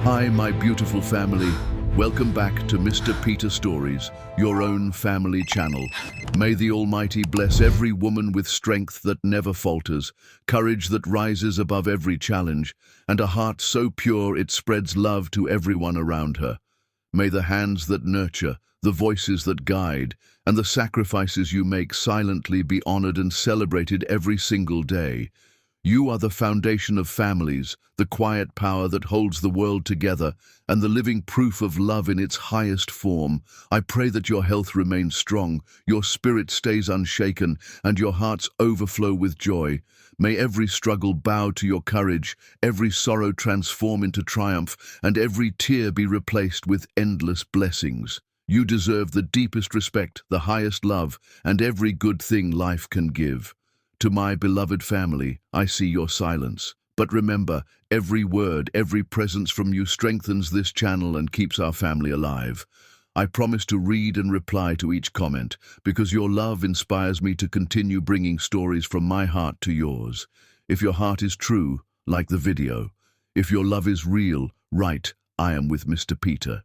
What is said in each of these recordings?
Hi, my beautiful family. Welcome back to Mr. Peter Stories, your own family channel. May the Almighty bless every woman with strength that never falters, courage that rises above every challenge, and a heart so pure it spreads love to everyone around her. May the hands that nurture, the voices that guide, and the sacrifices you make silently be honored and celebrated every single day. You are the foundation of families, the quiet power that holds the world together, and the living proof of love in its highest form. I pray that your health remains strong, your spirit stays unshaken, and your hearts overflow with joy. May every struggle bow to your courage, every sorrow transform into triumph, and every tear be replaced with endless blessings. You deserve the deepest respect, the highest love, and every good thing life can give. To my beloved family, I see your silence. But remember, every word, every presence from you strengthens this channel and keeps our family alive. I promise to read and reply to each comment, because your love inspires me to continue bringing stories from my heart to yours. If your heart is true, like the video. If your love is real, write, "I am with Mr. Peter."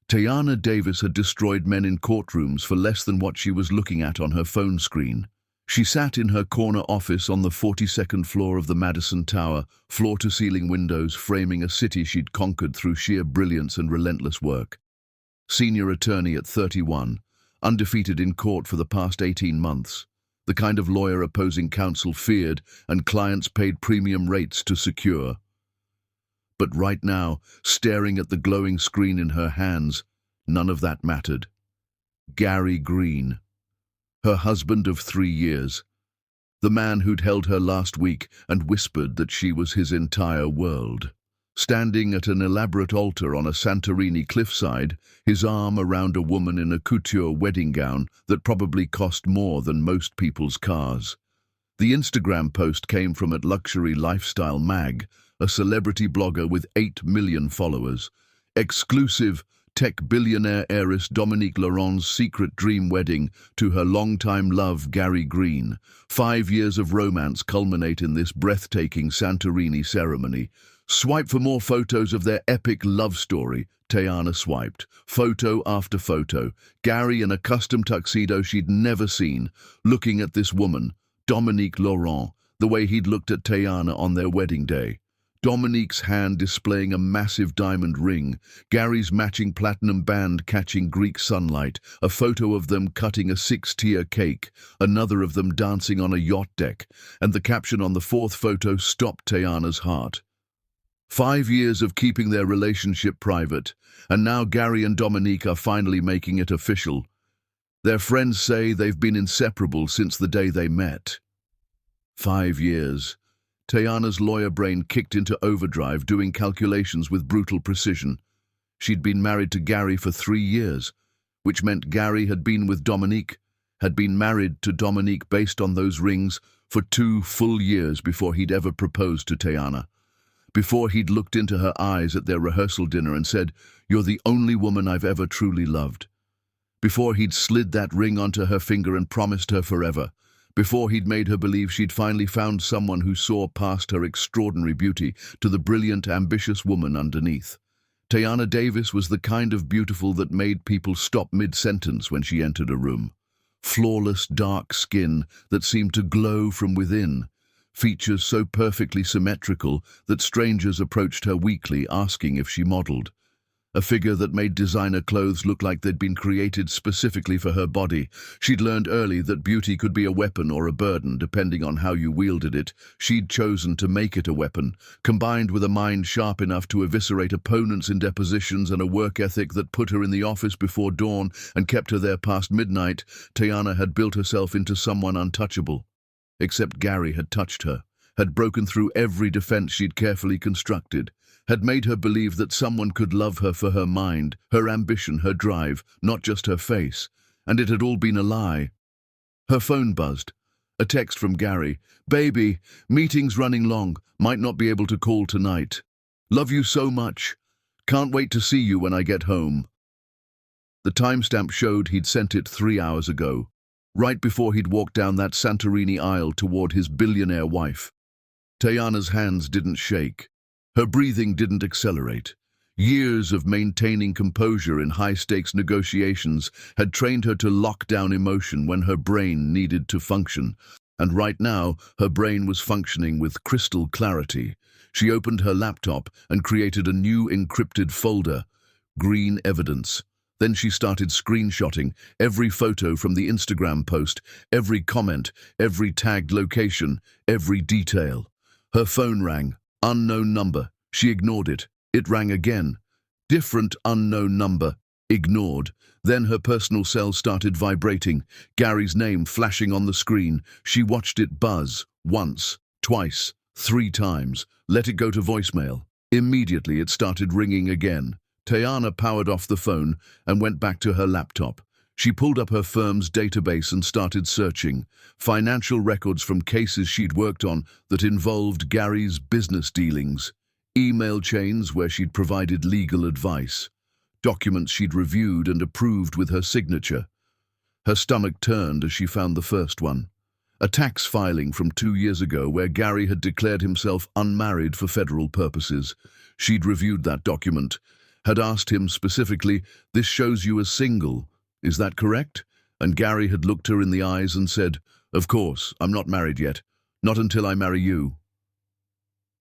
Tayana Davis had destroyed men in courtrooms for less than what she was looking at on her phone screen. She sat in her corner office on the 42nd floor of the Madison Tower, floor-to-ceiling windows framing a city she'd conquered through sheer brilliance and relentless work. Senior attorney at 31, undefeated in court for the past 18 months. The kind of lawyer opposing counsel feared and clients paid premium rates to secure. But right now, staring at the glowing screen in her hands, none of that mattered. Gary Green. Her husband of 3 years, the man who'd held her last week and whispered that she was his entire world. Standing at an elaborate altar on a Santorini cliffside, his arm around a woman in a couture wedding gown that probably cost more than most people's cars. The Instagram post came from at Luxury Lifestyle Mag, a celebrity blogger with 8 million followers. Exclusive tech billionaire heiress Dominique Laurent's secret dream wedding to her longtime love Gary Green. 5 years of romance culminate in this breathtaking Santorini ceremony. Swipe for more photos of their epic love story. Tayana swiped. Photo after photo. Gary in a custom tuxedo she'd never seen, looking at this woman, Dominique Laurent, the way he'd looked at Tayana on their wedding day. Dominique's hand displaying a massive diamond ring, Gary's matching platinum band catching Greek sunlight, a photo of them cutting a 6-tier cake, another of them dancing on a yacht deck, and the caption on the 4th photo stopped Tayana's heart. 5 years of keeping their relationship private, and now Gary and Dominique are finally making it official. Their friends say they've been inseparable since the day they met. 5 years. Tayana's lawyer brain kicked into overdrive, doing calculations with brutal precision. She'd been married to Gary for 3 years, which meant Gary had been with Dominique, had been married to Dominique based on those rings for 2 full years before he'd ever proposed to Tayana. Before he'd looked into her eyes at their rehearsal dinner and said, "You're the only woman I've ever truly loved." Before he'd slid that ring onto her finger and promised her forever. Before he'd made her believe she'd finally found someone who saw past her extraordinary beauty to the brilliant, ambitious woman underneath. Tayana Davis was the kind of beautiful that made people stop mid-sentence when she entered a room. Flawless, dark skin that seemed to glow from within. Features so perfectly symmetrical that strangers approached her weekly asking if she modeled. A figure that made designer clothes look like they'd been created specifically for her body. She'd learned early that beauty could be a weapon or a burden, depending on how you wielded it. She'd chosen to make it a weapon, combined with a mind sharp enough to eviscerate opponents in depositions and a work ethic that put her in the office before dawn and kept her there past midnight. Tayana had built herself into someone untouchable. Except Gary had touched her, had broken through every defense she'd carefully constructed, had made her believe that someone could love her for her mind, her ambition, her drive, not just her face, and it had all been a lie. Her phone buzzed. A text from Gary. "Baby, meeting's running long, might not be able to call tonight. Love you so much. Can't wait to see you when I get home." The timestamp showed he'd sent it 3 hours ago, right before he'd walked down that Santorini aisle toward his billionaire wife. Tayana's hands didn't shake. Her breathing didn't accelerate. Years of maintaining composure in high-stakes negotiations had trained her to lock down emotion when her brain needed to function. And right now, her brain was functioning with crystal clarity. She opened her laptop and created a new encrypted folder, Green Evidence. Then she started screenshotting every photo from the Instagram post, every comment, every tagged location, every detail. Her phone rang. Unknown number. She ignored it. It rang again. Different unknown number. Ignored. Then her personal cell started vibrating, Gary's name flashing on the screen. She watched it buzz, once, twice, 3 times, let it go to voicemail. Immediately it started ringing again. Tayana powered off the phone and went back to her laptop. She pulled up her firm's database and started searching. Financial records from cases she'd worked on that involved Gary's business dealings. Email chains where she'd provided legal advice. Documents she'd reviewed and approved with her signature. Her stomach turned as she found the first one. A tax filing from 2 years ago where Gary had declared himself unmarried for federal purposes. She'd reviewed that document, had asked him specifically, "This shows you as single. Is that correct?" And Gary had looked her in the eyes and said, "Of course, I'm not married yet. Not until I marry you."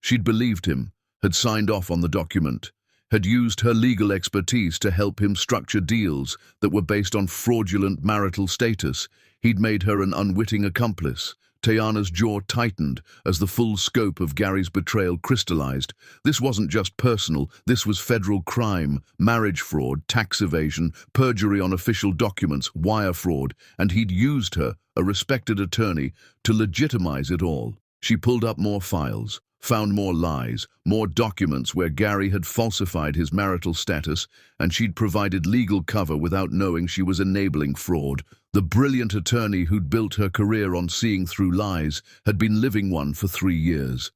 She'd believed him, had signed off on the document, had used her legal expertise to help him structure deals that were based on fraudulent marital status. He'd made her an unwitting accomplice. Tayana's jaw tightened as the full scope of Gary's betrayal crystallized. This wasn't just personal, this was federal crime, marriage fraud, tax evasion, perjury on official documents, wire fraud, and he'd used her, a respected attorney, to legitimize it all. She pulled up more files, found more lies, more documents where Gary had falsified his marital status, and she'd provided legal cover without knowing she was enabling fraud. The brilliant attorney who'd built her career on seeing through lies had been living one for 3 years.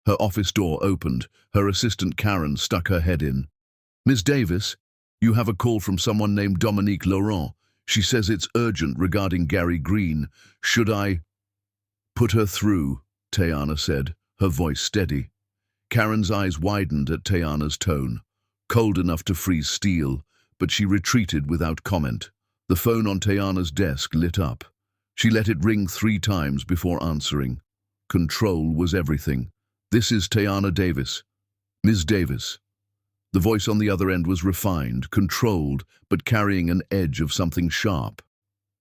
Her office door opened. Her assistant Karen stuck her head in. "Ms. Davis, you have a call from someone named Dominique Laurent. She says it's urgent regarding Gary Green. Should I—" "Put her through," Tayana said, her voice steady. Karen's eyes widened at Tayana's tone, cold enough to freeze steel, but she retreated without comment. The phone on Tayana's desk lit up. She let it ring 3 times before answering. Control was everything. "This is Tayana Davis. Ms. Davis." The voice on the other end was refined, controlled, but carrying an edge of something sharp.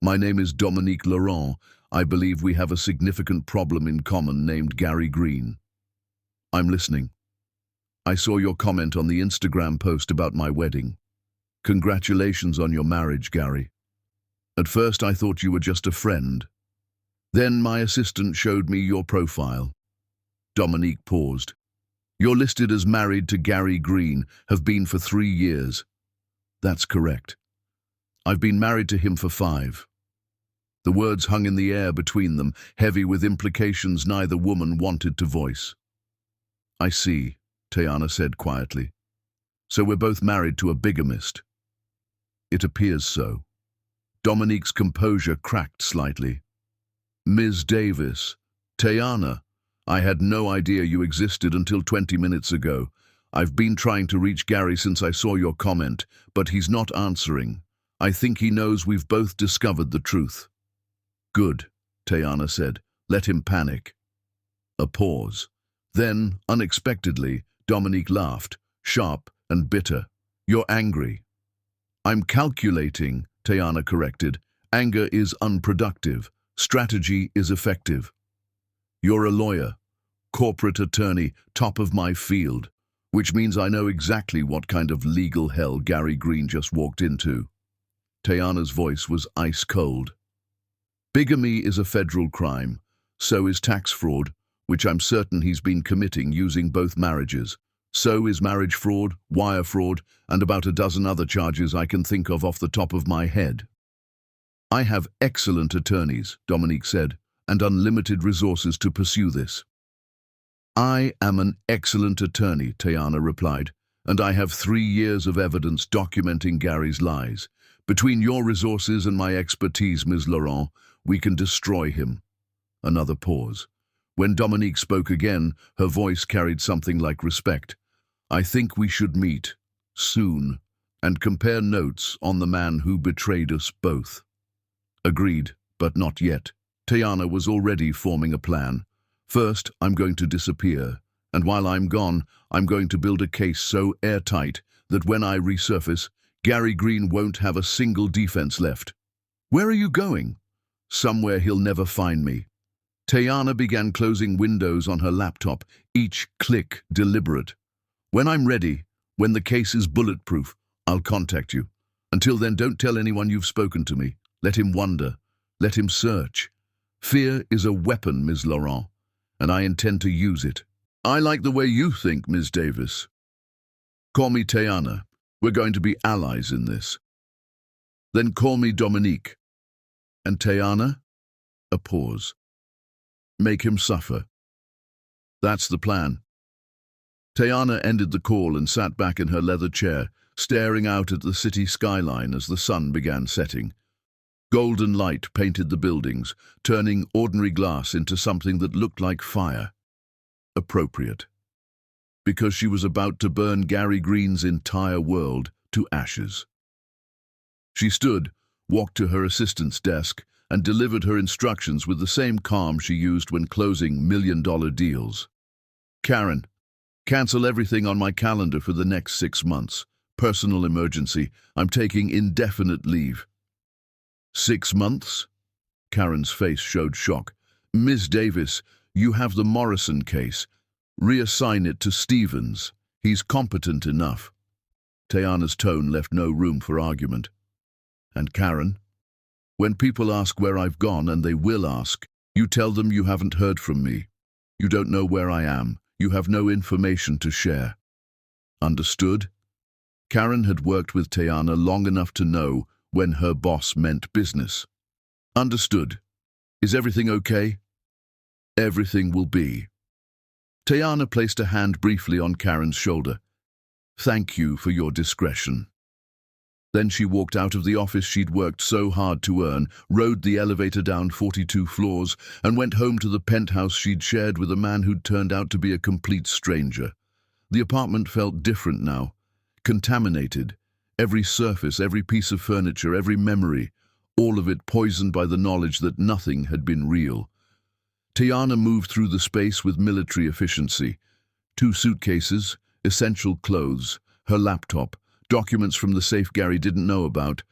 "My name is Dominique Laurent. I believe we have a significant problem in common named Gary Green." "I'm listening." "I saw your comment on the Instagram post about my wedding. Congratulations on your marriage, Gary. At first I thought you were just a friend. Then my assistant showed me your profile." Dominique paused. "You're listed as married to Gary Green, have been for 3 years." "That's correct. I've been married to him for 5. The words hung in the air between them, heavy with implications neither woman wanted to voice. "I see," Tayana said quietly. "So we're both married to a bigamist." "It appears so." Dominique's composure cracked slightly. "Ms. Davis, Tayana, I had no idea you existed until 20 minutes ago. I've been trying to reach Gary since I saw your comment, but he's not answering. I think he knows we've both discovered the truth." "Good," Tayana said. "Let him panic." A pause. Then, unexpectedly, Dominique laughed, sharp and bitter. "You're angry." "I'm calculating," Tayana corrected. "Anger is unproductive. Strategy is effective." "You're a lawyer, corporate attorney, top of my field, which means I know exactly what kind of legal hell Gary Green just walked into." Tayana's voice was ice cold. "Bigamy is a federal crime. So is tax fraud, which I'm certain he's been committing using both marriages. So is marriage fraud, wire fraud, and about a dozen other charges I can think of off the top of my head." "I have excellent attorneys," Dominique said, "and unlimited resources to pursue this." "I am an excellent attorney," Tayana replied, "and I have 3 years of evidence documenting Gary's lies. Between your resources and my expertise, Ms. Laurent, we can destroy him." Another pause. When Dominique spoke again, her voice carried something like respect. "I think we should meet. soon, and compare notes on the man who betrayed us both. Agreed, but not yet. Tayana was already forming a plan. First, I'm going to disappear, and while I'm gone, I'm going to build a case so airtight that when I resurface, Gary Green won't have a single defense left. Where are you going? Somewhere he'll never find me. Tayana began closing windows on her laptop, each click deliberate. When I'm ready, when the case is bulletproof, I'll contact you. Until then, don't tell anyone you've spoken to me. Let him wonder. Let him search. Fear is a weapon, Ms. Laurent, and I intend to use it. I like the way you think, Ms. Davis. Call me Tayana. We're going to be allies in this. Then call me Dominique. And Tayana? A pause. Make him suffer. That's the plan. Tayana ended the call and sat back in her leather chair, staring out at the city skyline as the sun began setting. Golden light painted the buildings, turning ordinary glass into something that looked like fire. Appropriate. Because she was about to burn Gary Green's entire world to ashes. She stood, walked to her assistant's desk, and delivered her instructions with the same calm she used when closing million-dollar deals. Karen, cancel everything on my calendar for the next 6 months. Personal emergency. I'm taking indefinite leave. 6 months? Karen's face showed shock. Ms. Davis, you have the Morrison case. Reassign it to Stevens. He's competent enough. Tayana's tone left no room for argument. And Karen? When people ask where I've gone, and they will ask, you tell them you haven't heard from me. You don't know where I am. You have no information to share. Understood? Karen had worked with Tayana long enough to know when her boss meant business. Understood. Is everything okay? Everything will be. Tayana placed a hand briefly on Karen's shoulder. Thank you for your discretion. Then she walked out of the office she'd worked so hard to earn, rode the elevator down 42 floors, and went home to the penthouse she'd shared with a man who'd turned out to be a complete stranger. The apartment felt different now, contaminated. Every surface, every piece of furniture, every memory, all of it poisoned by the knowledge that nothing had been real. Tayana moved through the space with military efficiency. 2 suitcases, essential clothes, her laptop, documents from the safe Gary didn't know about,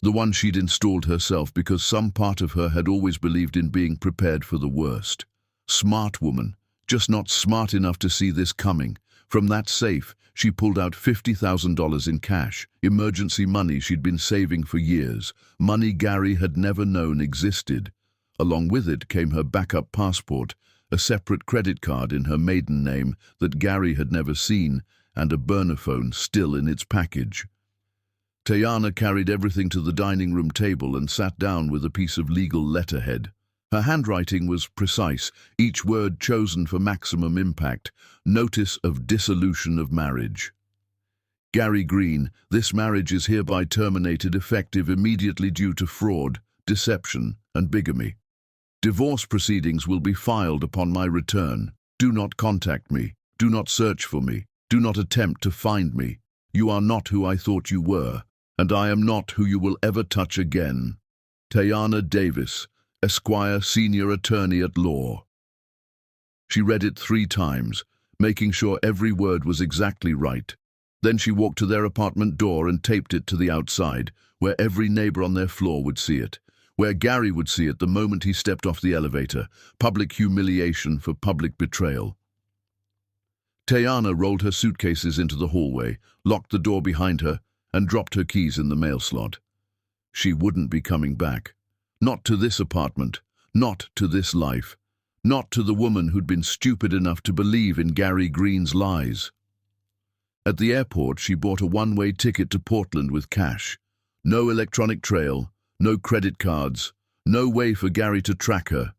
the one she'd installed herself because some part of her had always believed in being prepared for the worst. Smart woman, just not smart enough to see this coming. From that safe, she pulled out $50,000 in cash, emergency money she'd been saving for years, money Gary had never known existed. Along with it came her backup passport, a separate credit card in her maiden name that Gary had never seen, and a burner phone still in its package. Tayana carried everything to the dining room table and sat down with a piece of legal letterhead. Her handwriting was precise, each word chosen for maximum impact. Notice of dissolution of marriage. Gary Green, this marriage is hereby terminated effective immediately due to fraud, deception, and bigamy. Divorce proceedings will be filed upon my return. Do not contact me. Do not search for me. Do not attempt to find me. You are not who I thought you were, and I am not who you will ever touch again. Tayana Davis, Esquire, Senior Attorney at Law. She read it 3 times, making sure every word was exactly right. Then she walked to their apartment door and taped it to the outside, where every neighbor on their floor would see it, where Gary would see it the moment he stepped off the elevator. Public humiliation for public betrayal. Tayana rolled her suitcases into the hallway, locked the door behind her, and dropped her keys in the mail slot. She wouldn't be coming back. Not to this apartment, not to this life, not to the woman who'd been stupid enough to believe in Gary Green's lies. At the airport, she bought a one-way ticket to Portland with cash. No electronic trail, no credit cards, no way for Gary to track her.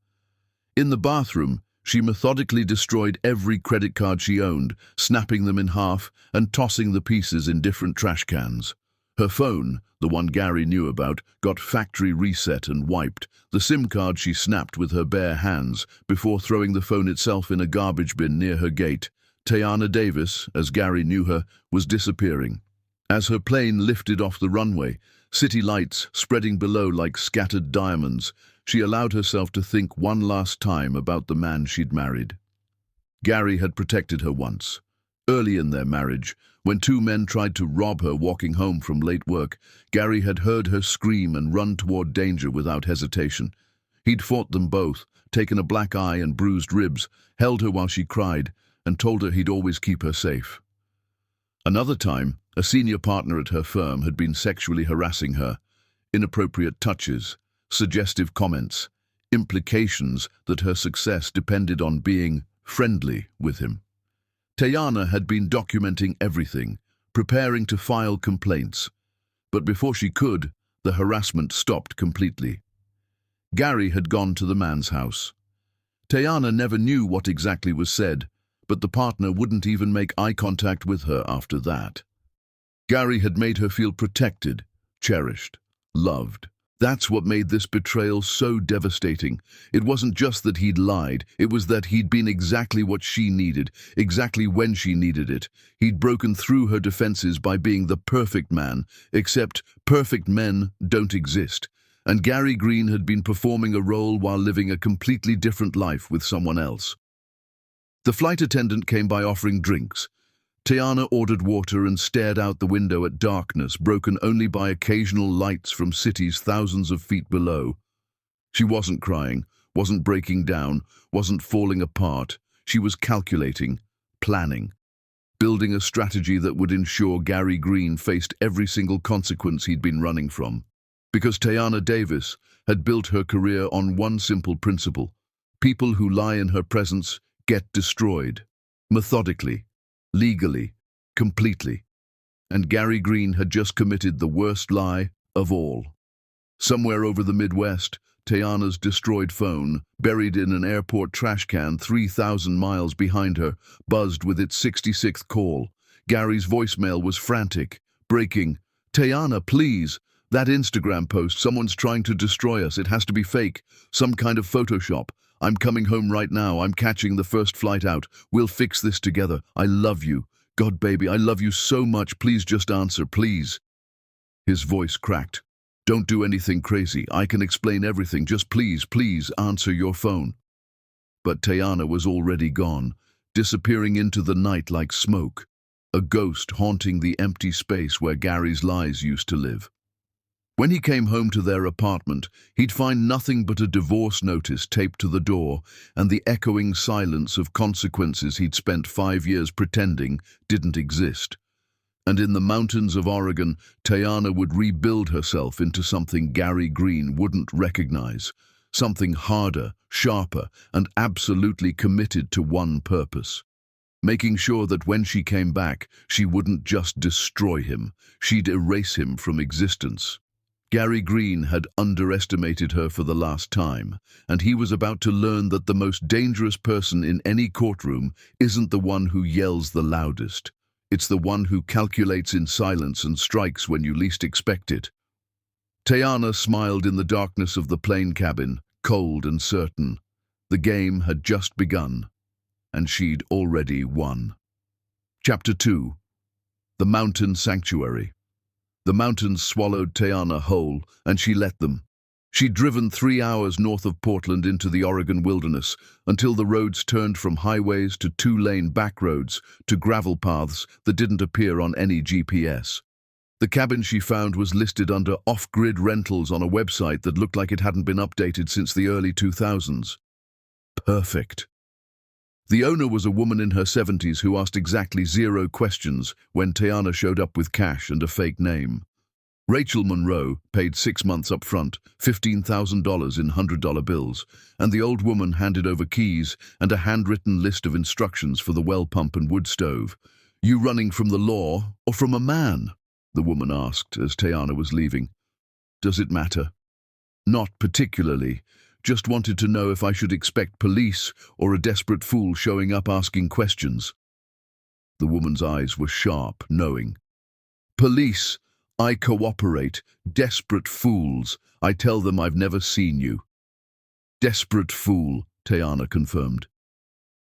In the bathroom, she methodically destroyed every credit card she owned, snapping them in half and tossing the pieces in different trash cans. Her phone, the one Gary knew about, got factory reset and wiped, the SIM card she snapped with her bare hands before throwing the phone itself in a garbage bin near her gate. Tayana Davis, as Gary knew her, was disappearing. As her plane lifted off the runway, city lights spreading below like scattered diamonds, she allowed herself to think one last time about the man she'd married. Gary had protected her once. Early in their marriage, when two men tried to rob her walking home from late work, Gary had heard her scream and run toward danger without hesitation. He'd fought them both, taken a black eye and bruised ribs, held her while she cried, and told her he'd always keep her safe. Another time, a senior partner at her firm had been sexually harassing her. Inappropriate touches, suggestive comments, implications that her success depended on being friendly with him. Tayana had been documenting everything, preparing to file complaints. But before she could, the harassment stopped completely. Gary had gone to the man's house. Tayana never knew what exactly was said, but the partner wouldn't even make eye contact with her after that. Gary had made her feel protected, cherished, loved. That's what made this betrayal so devastating. It wasn't just that he'd lied, it was that he'd been exactly what she needed, exactly when she needed it. He'd broken through her defenses by being the perfect man, except perfect men don't exist. And Gary Green had been performing a role while living a completely different life with someone else. The flight attendant came by offering drinks. Tayana ordered water and stared out the window at darkness, broken only by occasional lights from cities thousands of feet below. She wasn't crying, wasn't breaking down, wasn't falling apart. She was calculating, planning, building a strategy that would ensure Gary Green faced every single consequence he'd been running from. Because Tayana Davis had built her career on one simple principle: people who lie in her presence get destroyed, methodically, legally, completely. And Gary Green had just committed the worst lie of all. Somewhere over the Midwest, Tayana's destroyed phone, buried in an airport trash can 3,000 miles behind her, buzzed with its 66th call. Gary's voicemail was frantic, breaking. "Tayana, please. That Instagram post, someone's trying to destroy us. It has to be fake. Some kind of Photoshop. I'm coming home right now. I'm catching the first flight out. We'll fix this together. I love you. God, baby, I love you so much. Please just answer, please." His voice cracked. "Don't do anything crazy. I can explain everything. Just please answer your phone." But Tayana was already gone, disappearing into the night like smoke, a ghost haunting the empty space where Gary's lies used to live. When he came home to their apartment, he'd find nothing but a divorce notice taped to the door and the echoing silence of consequences he'd spent 5 years pretending didn't exist. And in the mountains of Oregon, Tayana would rebuild herself into something Gary Green wouldn't recognize, something harder, sharper, and absolutely committed to one purpose: making sure that when she came back, she wouldn't just destroy him, she'd erase him from existence. Gary Green had underestimated her for the last time, and he was about to learn that the most dangerous person in any courtroom isn't the one who yells the loudest. It's the one who calculates in silence and strikes when you least expect it. Tayana smiled in the darkness of the plane cabin, cold and certain. The game had just begun, and she'd already won. Chapter 2. The Mountain Sanctuary. The mountains swallowed Tayana whole, and she let them. She'd driven 3 hours north of Portland into the Oregon wilderness, until the roads turned from highways to 2-lane back roads to gravel paths that didn't appear on any GPS. The cabin she found was listed under off-grid rentals on a website that looked like it hadn't been updated since the early 2000s. Perfect. The owner was a woman in her 70s who asked exactly 0 questions when Tayana showed up with cash and a fake name. Rachel Monroe paid 6 months up front, $15,000 in $100 bills, and the old woman handed over keys and a handwritten list of instructions for the well pump and wood stove. "You running from the law or from a man?" the woman asked as Tayana was leaving. "Does it matter?" "Not particularly. Just wanted to know if I should expect police or a desperate fool showing up asking questions." The woman's eyes were sharp, knowing. "Police, I cooperate. Desperate fools, I tell them I've never seen you." "Desperate fool," Tayana confirmed.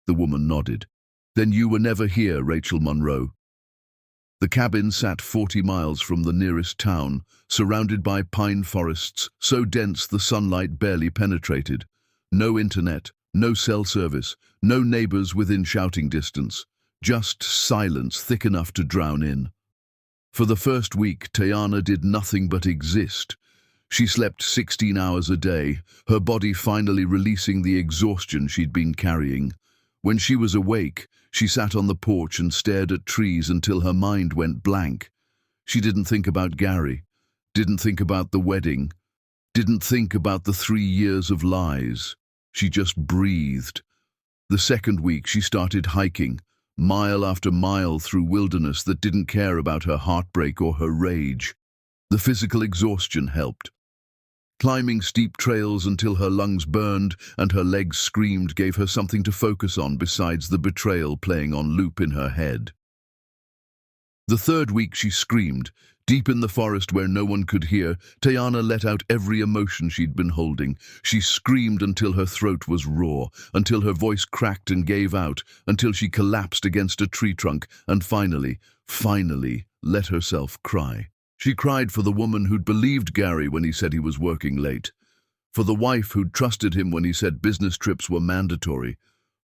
The woman nodded. "Then you were never here, Rachel Monroe." The cabin sat 40 miles from the nearest town, surrounded by pine forests so dense the sunlight barely penetrated. No internet, no cell service, no neighbors within shouting distance, just silence thick enough to drown in. For the first week, Tayana did nothing but exist. She slept 16 hours a day, her body finally releasing the exhaustion she'd been carrying. When she was awake, she sat on the porch and stared at trees until her mind went blank. She didn't think about Gary, didn't think about the wedding, didn't think about the 3 years of lies. She just breathed. The second week, she started hiking, mile after mile through wilderness that didn't care about her heartbreak or her rage. The physical exhaustion helped. Climbing steep trails until her lungs burned and her legs screamed gave her something to focus on besides the betrayal playing on loop in her head. The third week she screamed. Deep in the forest where no one could hear, Tayana let out every emotion she'd been holding. She screamed until her throat was raw, until her voice cracked and gave out, until she collapsed against a tree trunk and finally let herself cry. She cried for the woman who'd believed Gary when he said he was working late, for the wife who'd trusted him when he said business trips were mandatory,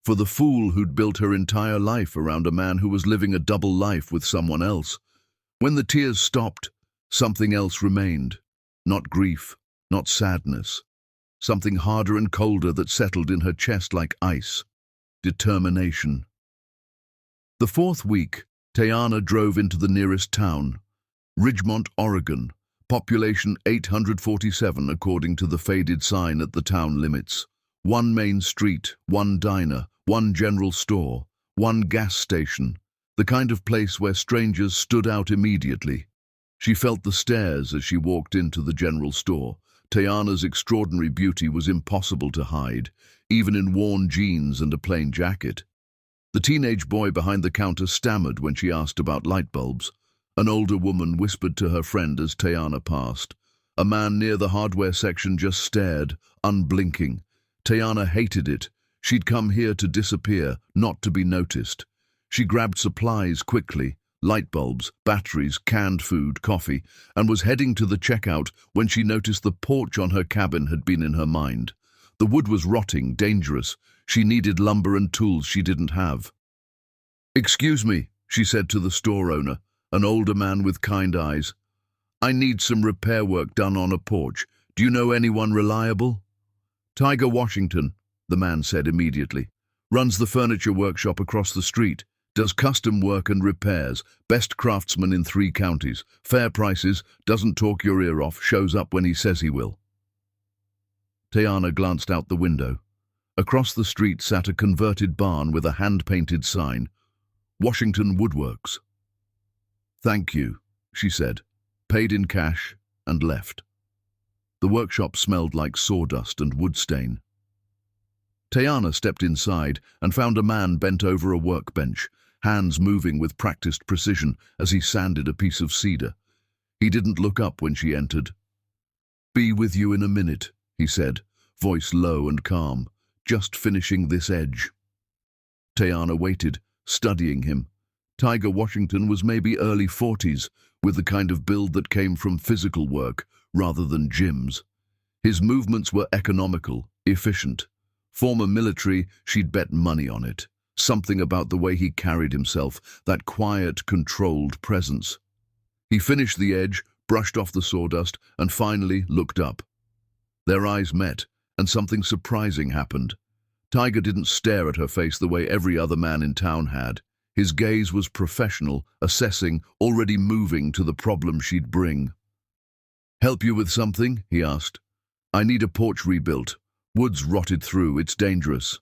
for the fool who'd built her entire life around a man who was living a double life with someone else. When the tears stopped, something else remained. Not grief, not sadness. Something harder and colder that settled in her chest like ice. Determination. The fourth week, Tayana drove into the nearest town, Ridgemont, Oregon, population 847 according to the faded sign at the town limits. One main street, one diner, one general store, one gas station, the kind of place where strangers stood out immediately. She felt the stares as she walked into the general store. Tayana's extraordinary beauty was impossible to hide, even in worn jeans and a plain jacket. The teenage boy behind the counter stammered when she asked about light bulbs. An older woman whispered to her friend as Tayana passed. A man near the hardware section just stared, unblinking. Tayana hated it. She'd come here to disappear, not to be noticed. She grabbed supplies quickly, light bulbs, batteries, canned food, coffee, and was heading to the checkout when she noticed the porch on her cabin had been in her mind. The wood was rotting, dangerous. She needed lumber and tools she didn't have. "Excuse me," she said to the store owner, an older man with kind eyes. "I need some repair work done on a porch. Do you know anyone reliable?" "Tiger Washington," the man said immediately. "Runs the furniture workshop across the street. Does custom work and repairs. Best craftsman in 3 counties. Fair prices, doesn't talk your ear off, shows up when he says he will." Tayana glanced out the window. Across the street sat a converted barn with a hand-painted sign, Washington Woodworks. "Thank you," she said, paid in cash, and left. The workshop smelled like sawdust and wood stain. Tayana stepped inside and found a man bent over a workbench, hands moving with practiced precision as he sanded a piece of cedar. He didn't look up when she entered. "Be with you in a minute," he said, voice low and calm, "just finishing this edge." Tayana waited, studying him. Tiger Washington was maybe early 40s, with the kind of build that came from physical work rather than gyms. His movements were economical, efficient. Former military, she'd bet money on it. Something about the way he carried himself, that quiet, controlled presence. He finished the edge, brushed off the sawdust, and finally looked up. Their eyes met, and something surprising happened. Tiger didn't stare at her face the way every other man in town had. His gaze was professional, assessing, already moving to the problem she'd bring. "Help you with something?" he asked. "I need a porch rebuilt. Wood's rotted through, it's dangerous."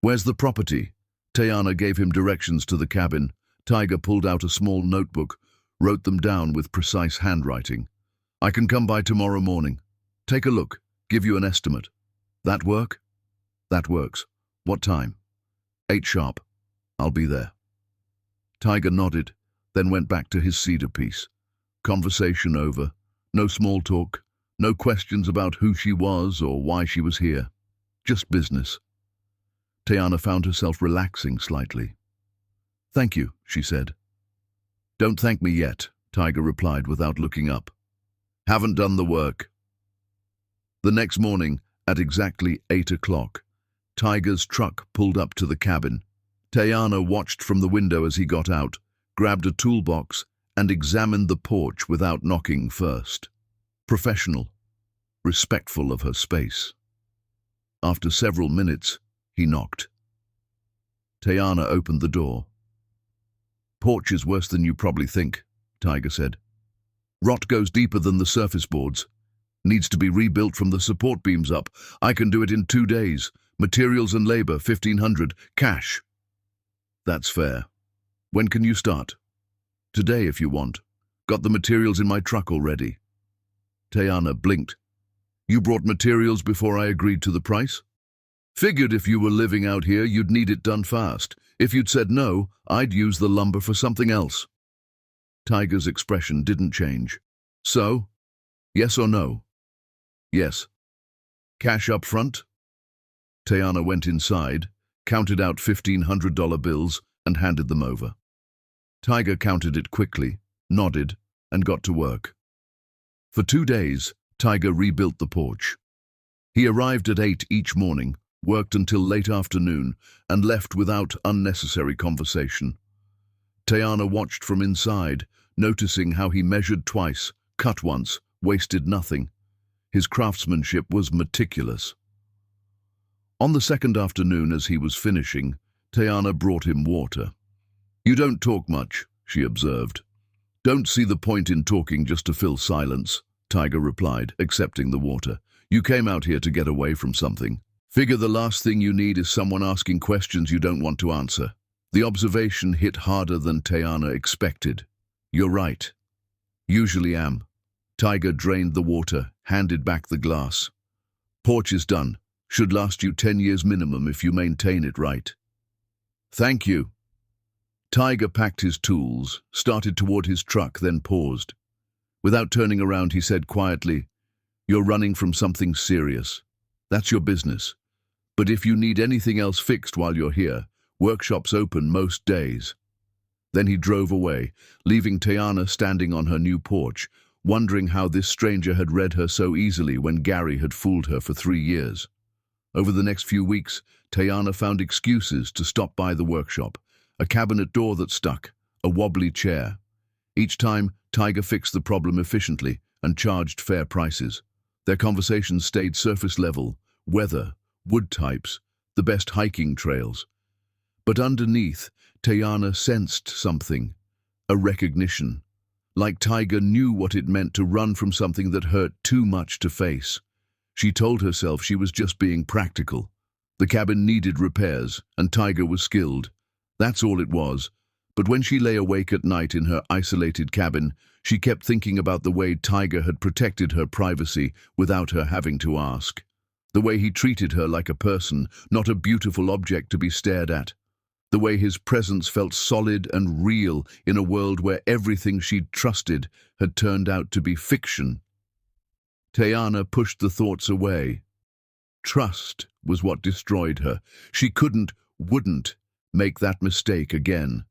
"Where's the property?" Tayana gave him directions to the cabin. Tiger pulled out a small notebook, wrote them down with precise handwriting. "I can come by tomorrow morning. Take a look, give you an estimate." "That work?" "That works. What time?" 8 sharp. I'll be there." Tiger nodded, then went back to his cedar piece. Conversation over. No small talk. No questions about who she was or why she was here. Just business. Tayana found herself relaxing slightly. "Thank you," she said. Don't thank me yet, Tiger replied without looking up. Haven't done the work. The next morning, at exactly 8 o'clock, Tiger's truck pulled up to the cabin. Tayana watched from the window as he got out, grabbed a toolbox, and examined the porch without knocking first. Professional, respectful of her space. After several minutes, he knocked. Tayana opened the door. Porch is worse than you probably think, Tiger said. Rot goes deeper than the surface boards. Needs to be rebuilt from the support beams up. I can do it in 2 days. Materials and labor, $1,500. Cash. That's fair. When can you start? Today, if you want. Got the materials in my truck already. Tayana blinked. You brought materials before I agreed to the price? Figured if you were living out here, you'd need it done fast. If you'd said no, I'd use the lumber for something else. Tiger's expression didn't change. So, yes or no? Yes. Cash up front? Tayana went inside, counted out $1,500 bills, and handed them over. Tiger counted it quickly, nodded, and got to work. For 2 days, Tiger rebuilt the porch. He arrived at 8 each morning, worked until late afternoon, and left without unnecessary conversation. Tayana watched from inside, noticing how he measured twice, cut once, wasted nothing. His craftsmanship was meticulous. On the second afternoon, as he was finishing, Tayana brought him water. You don't talk much, she observed. Don't see the point in talking just to fill silence, Tiger replied, accepting the water. You came out here to get away from something. Figure the last thing you need is someone asking questions you don't want to answer. The observation hit harder than Tayana expected. You're right. Usually am. Tiger drained the water, handed back the glass. Porch is done. Should last you 10 years minimum if you maintain it right. Thank you. Tiger packed his tools, started toward his truck, then paused. Without turning around, he said quietly, You're running from something serious. That's your business. But if you need anything else fixed while you're here, workshops open most days. Then he drove away, leaving Tayana standing on her new porch, wondering how this stranger had read her so easily when Gary had fooled her for 3 years. Over the next few weeks, Tayana found excuses to stop by the workshop. A cabinet door that stuck, a wobbly chair. Each time, Tiger fixed the problem efficiently and charged fair prices. Their conversations stayed surface level, weather, wood types, the best hiking trails. But underneath, Tayana sensed something, a recognition. Like Tiger knew what it meant to run from something that hurt too much to face. She told herself she was just being practical. The cabin needed repairs, and Tiger was skilled. That's all it was. But when she lay awake at night in her isolated cabin, she kept thinking about the way Tiger had protected her privacy without her having to ask. The way he treated her like a person, not a beautiful object to be stared at. The way his presence felt solid and real in a world where everything she'd trusted had turned out to be fiction. Tayana pushed the thoughts away. Trust was what destroyed her. She wouldn't make that mistake again.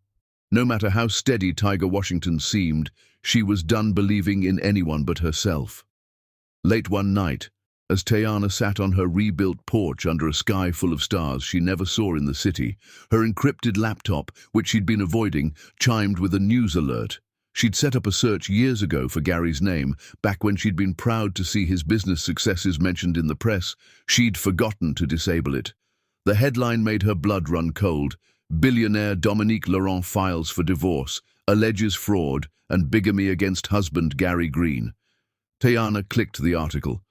No matter how steady Tiger Washington seemed, she was done believing in anyone but herself. Late one night, as Tayana sat on her rebuilt porch under a sky full of stars she never saw in the city, her encrypted laptop, which she'd been avoiding, chimed with a news alert. She'd set up a search years ago for Gary's name, back when she'd been proud to see his business successes mentioned in the press. She'd forgotten to disable it. The headline made her blood run cold. Billionaire Dominique Laurent files for divorce, alleges fraud and bigamy against husband Gary Green. Tayana clicked the article.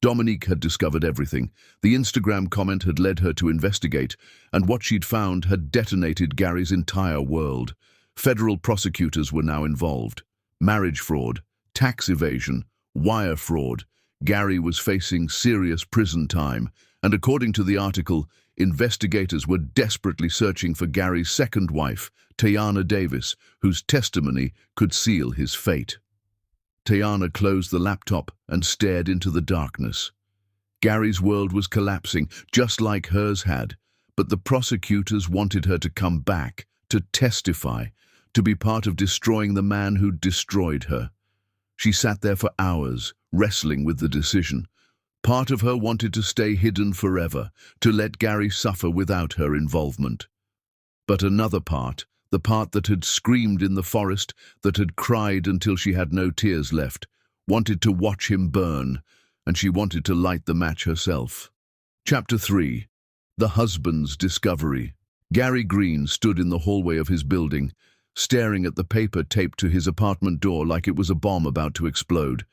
Dominique had discovered everything. The Instagram comment had led her to investigate, and what she'd found had detonated Gary's entire world. Federal prosecutors were now involved. Marriage fraud, tax evasion, wire fraud. Gary was facing serious prison time, and according to the article, investigators were desperately searching for Gary's second wife, Tayana Davis, whose testimony could seal his fate. Tayana closed the laptop and stared into the darkness. Gary's world was collapsing, just like hers had, but the prosecutors wanted her to come back, to testify, to be part of destroying the man who'd destroyed her. She sat there for hours, wrestling with the decision. Part of her wanted to stay hidden forever, to let Gary suffer without her involvement. But another part, the part that had screamed in the forest, that had cried until she had no tears left, wanted to watch him burn, and she wanted to light the match herself. Chapter 3. The Husband's Discovery. Gary Green stood in the hallway of his building, staring at the paper taped to his apartment door like it was a bomb about to explode.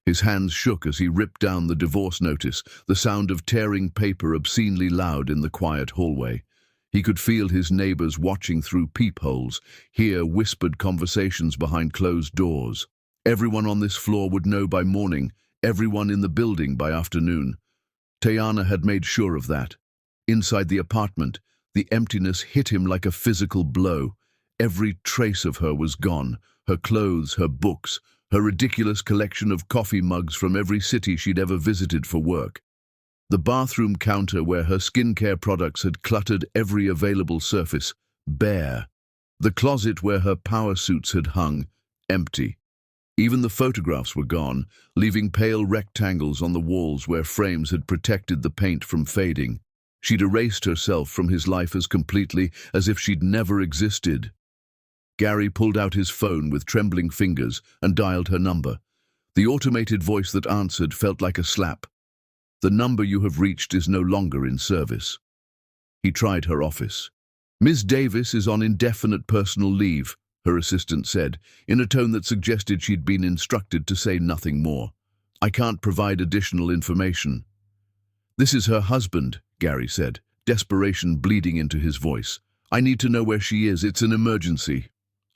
His hands shook as he ripped down the divorce notice, the sound of tearing paper obscenely loud in the quiet hallway. He could feel his neighbors watching through peepholes, hear whispered conversations behind closed doors. Everyone on this floor would know by morning, everyone in the building by afternoon. Tayana had made sure of that. Inside the apartment, the emptiness hit him like a physical blow. Every trace of her was gone, her clothes, her books, her ridiculous collection of coffee mugs from every city she'd ever visited for work. The bathroom counter where her skincare products had cluttered every available surface, bare. The closet where her power suits had hung, empty. Even the photographs were gone, leaving pale rectangles on the walls where frames had protected the paint from fading. She'd erased herself from his life as completely as if she'd never existed. Gary pulled out his phone with trembling fingers and dialed her number. The automated voice that answered felt like a slap. "The number you have reached is no longer in service." He tried her office. "Ms. Davis is on indefinite personal leave," her assistant said, in a tone that suggested she'd been instructed to say nothing more. "I can't provide additional information." "This is her husband," Gary said, desperation bleeding into his voice. "I need to know where she is. It's an emergency."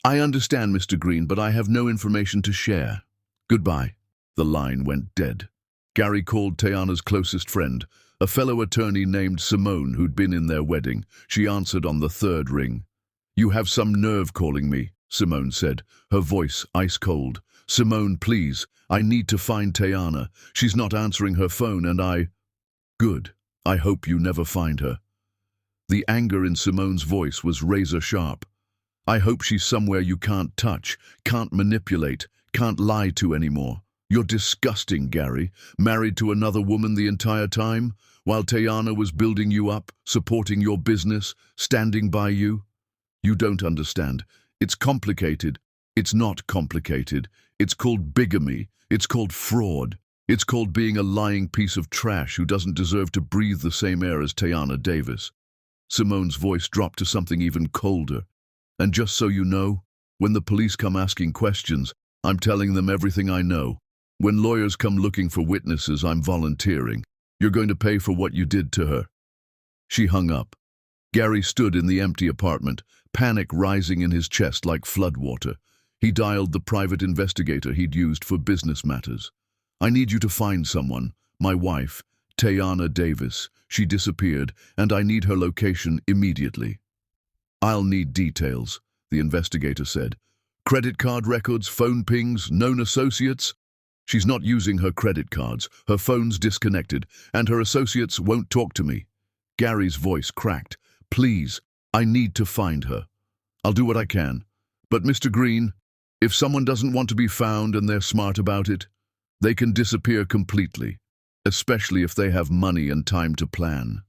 "I understand, Mr. Green, but I have no information to share. Goodbye." The line went dead. Gary called Tayana's closest friend, a fellow attorney named Simone who'd been in their wedding. She answered on the third ring. "You have some nerve calling me," Simone said, her voice ice cold. "Simone, please, I need to find Tayana. She's not answering her phone and I—" "Good. I hope you never find her." The anger in Simone's voice was razor sharp. "I hope she's somewhere you can't touch, can't manipulate, can't lie to anymore. You're disgusting, Gary. Married to another woman the entire time, while Tayana was building you up, supporting your business, standing by you. You don't understand. It's complicated. It's not complicated. It's called bigamy. It's called fraud. It's called being a lying piece of trash who doesn't deserve to breathe the same air as Tayana Davis." Simone's voice dropped to something even colder. "And just so you know, when the police come asking questions, I'm telling them everything I know. When lawyers come looking for witnesses, I'm volunteering. You're going to pay for what you did to her." She hung up. Gary stood in the empty apartment, panic rising in his chest like floodwater. He dialed the private investigator he'd used for business matters. "I need you to find someone. My wife, Tayana Davis. She disappeared, and I need her location immediately." "I'll need details," the investigator said. "Credit card records, phone pings, known associates?" "She's not using her credit cards, her phone's disconnected, and her associates won't talk to me." Gary's voice cracked. "Please, I need to find her. I'll do what I can. But Mr. Green, if someone doesn't want to be found and they're smart about it, they can disappear completely, especially if they have money and time to plan."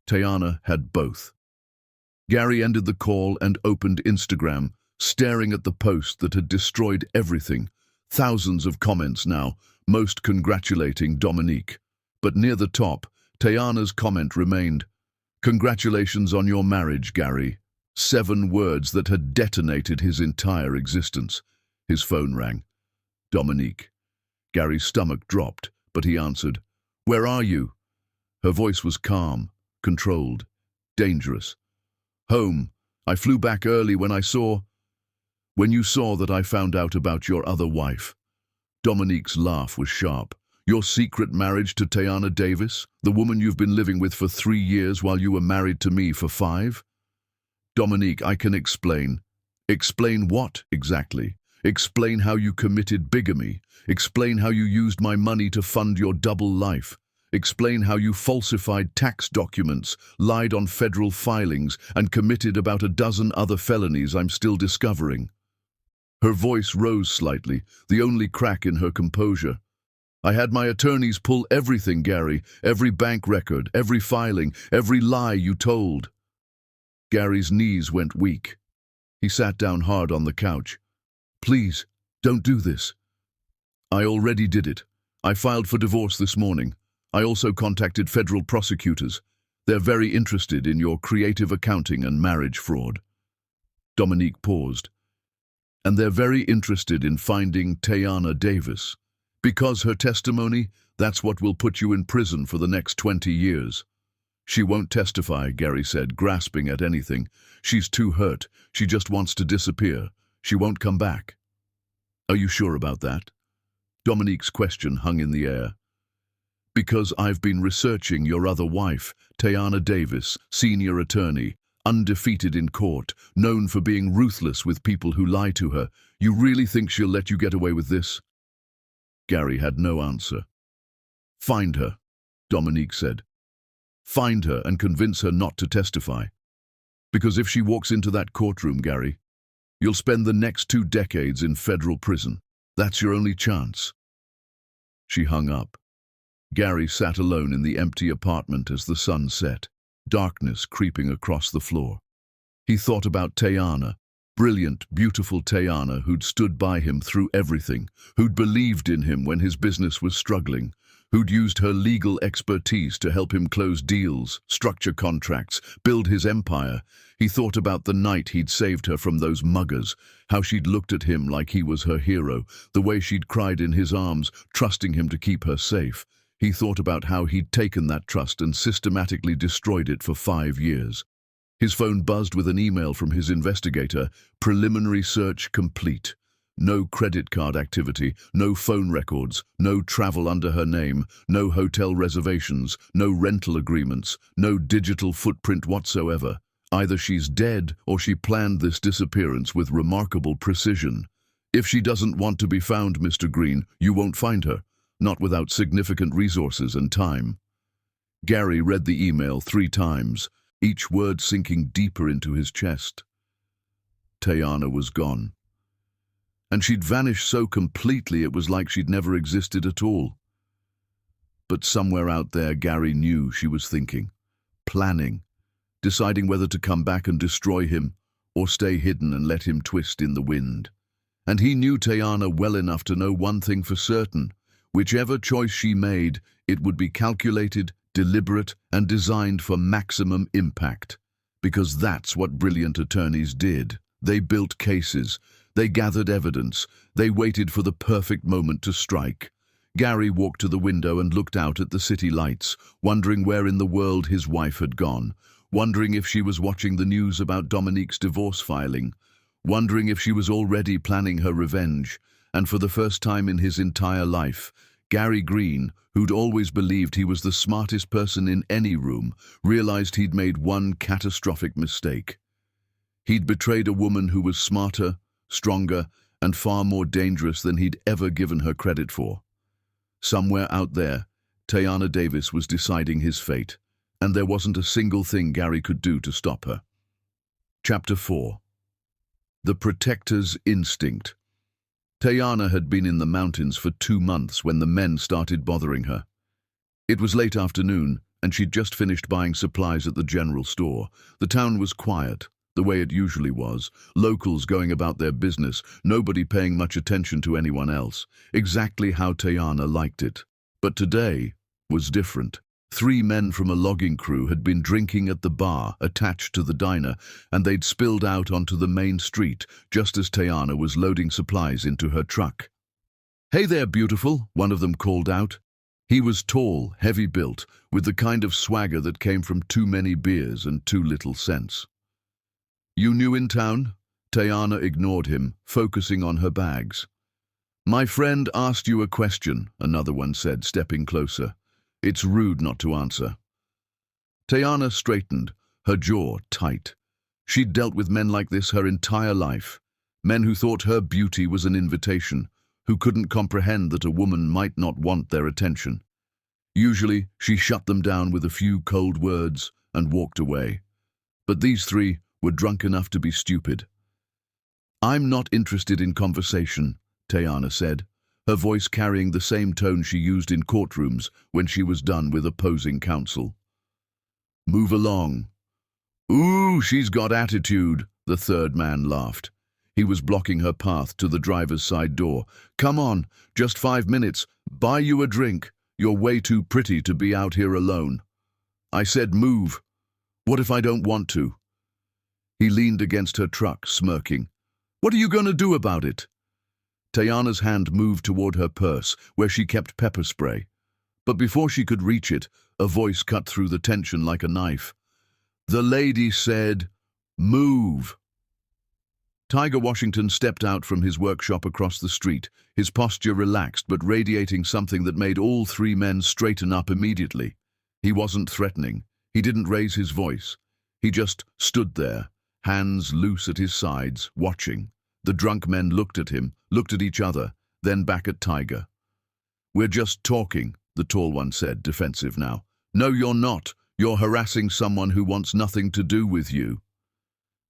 Tayana had both. Gary ended the call and opened Instagram, staring at the post that had destroyed everything. Thousands of comments now, most congratulating Dominique. But near the top, Tayana's comment remained, "Congratulations on your marriage, Gary." 7 words that had detonated his entire existence. His phone rang. "Dominique." Gary's stomach dropped, but he answered, "Where are you?" Her voice was calm, controlled, dangerous. "Home. I flew back early when you saw that I found out about your other wife." Dominique's laugh was sharp. "Your secret marriage to Tayana Davis, the woman you've been living with for 3 years while you were married to me for 5? "Dominique, I can explain." "Explain what, exactly? Explain how you committed bigamy. Explain how you used my money to fund your double life. Explain how you falsified tax documents, lied on federal filings, and committed about a dozen other felonies I'm still discovering." Her voice rose slightly, the only crack in her composure. "I had my attorneys pull everything, Gary, every bank record, every filing, every lie you told." Gary's knees went weak. He sat down hard on the couch. "Please, don't do this." "I already did it. I filed for divorce this morning. I also contacted federal prosecutors. They're very interested in your creative accounting and marriage fraud." Dominique paused. "And they're very interested in finding Tayana Davis. Because her testimony, that's what will put you in prison for the next 20 years. "She won't testify," Gary said, grasping at anything. "She's too hurt. She just wants to disappear. She won't come back." "Are you sure about that?" Dominique's question hung in the air. "Because I've been researching your other wife, Tayana Davis, senior attorney, undefeated in court, known for being ruthless with people who lie to her. You really think she'll let you get away with this?" Gary had no answer. "Find her," Dominique said. "Find her and convince her not to testify. Because if she walks into that courtroom, Gary, you'll spend the next 2 decades in federal prison. That's your only chance." She hung up. Gary sat alone in the empty apartment as the sun set, darkness creeping across the floor. He thought about Tayana, brilliant, beautiful Tayana who'd stood by him through everything, who'd believed in him when his business was struggling, who'd used her legal expertise to help him close deals, structure contracts, build his empire. He thought about the night he'd saved her from those muggers, how she'd looked at him like he was her hero, the way she'd cried in his arms, trusting him to keep her safe. He thought about how he'd taken that trust and systematically destroyed it for 5 years. His phone buzzed with an email from his investigator. "Preliminary search complete. No credit card activity, no phone records, no travel under her name, no hotel reservations, no rental agreements, no digital footprint whatsoever. Either she's dead or she planned this disappearance with remarkable precision. If she doesn't want to be found, Mr. Green, you won't find her. Not without significant resources and time." Gary read the email 3 times, each word sinking deeper into his chest. Tayana was gone. And she'd vanished so completely it was like she'd never existed at all. But somewhere out there, Gary knew she was thinking, planning, deciding whether to come back and destroy him or stay hidden and let him twist in the wind. And he knew Tayana well enough to know one thing for certain. Whichever choice she made, it would be calculated, deliberate, and designed for maximum impact. Because that's what brilliant attorneys did. They built cases. They gathered evidence. They waited for the perfect moment to strike. Gary walked to the window and looked out at the city lights, wondering where in the world his wife had gone, wondering if she was watching the news about Dominique's divorce filing, wondering if she was already planning her revenge. And for the first time in his entire life, Gary Green, who'd always believed he was the smartest person in any room, realized he'd made one catastrophic mistake. He'd betrayed a woman who was smarter, stronger, and far more dangerous than he'd ever given her credit for. Somewhere out there, Tayana Davis was deciding his fate, and there wasn't a single thing Gary could do to stop her. Chapter 4. The Protector's Instinct. Tayana had been in the mountains for 2 months when the men started bothering her. It was late afternoon, and she'd just finished buying supplies at the general store. The town was quiet, the way it usually was, locals going about their business, nobody paying much attention to anyone else, exactly how Tayana liked it. But today was different. 3 men from a logging crew had been drinking at the bar attached to the diner, and they'd spilled out onto the main street just as Tayana was loading supplies into her truck. "Hey there, beautiful," one of them called out. He was tall, heavy-built, with the kind of swagger that came from too many beers and too little sense. "You new in town?" Tayana ignored him, focusing on her bags. "My friend asked you a question," another one said, stepping closer. "It's rude not to answer." Tayana straightened, her jaw tight. She'd dealt with men like this her entire life, men who thought her beauty was an invitation, who couldn't comprehend that a woman might not want their attention. Usually, she shut them down with a few cold words and walked away. But these three were drunk enough to be stupid. "I'm not interested in conversation," Tayana said, her voice carrying the same tone she used in courtrooms when she was done with opposing counsel. "Move along." "Ooh, she's got attitude," the third man laughed. He was blocking her path to the driver's side door. "Come on, just 5 minutes. Buy you a drink. You're way too pretty to be out here alone." "I said move. What if I don't want to?" He leaned against her truck, smirking. "What are you going to do about it?" Tayana's hand moved toward her purse, where she kept pepper spray. But before she could reach it, a voice cut through the tension like a knife. "The lady said, move." Tiger Washington stepped out from his workshop across the street, his posture relaxed but radiating something that made all three men straighten up immediately. He wasn't threatening. He didn't raise his voice. He just stood there, hands loose at his sides, watching. The drunk men looked at him, looked at each other, then back at Tiger. "We're just talking," the tall one said, defensive now. "No, you're not. You're harassing someone who wants nothing to do with you."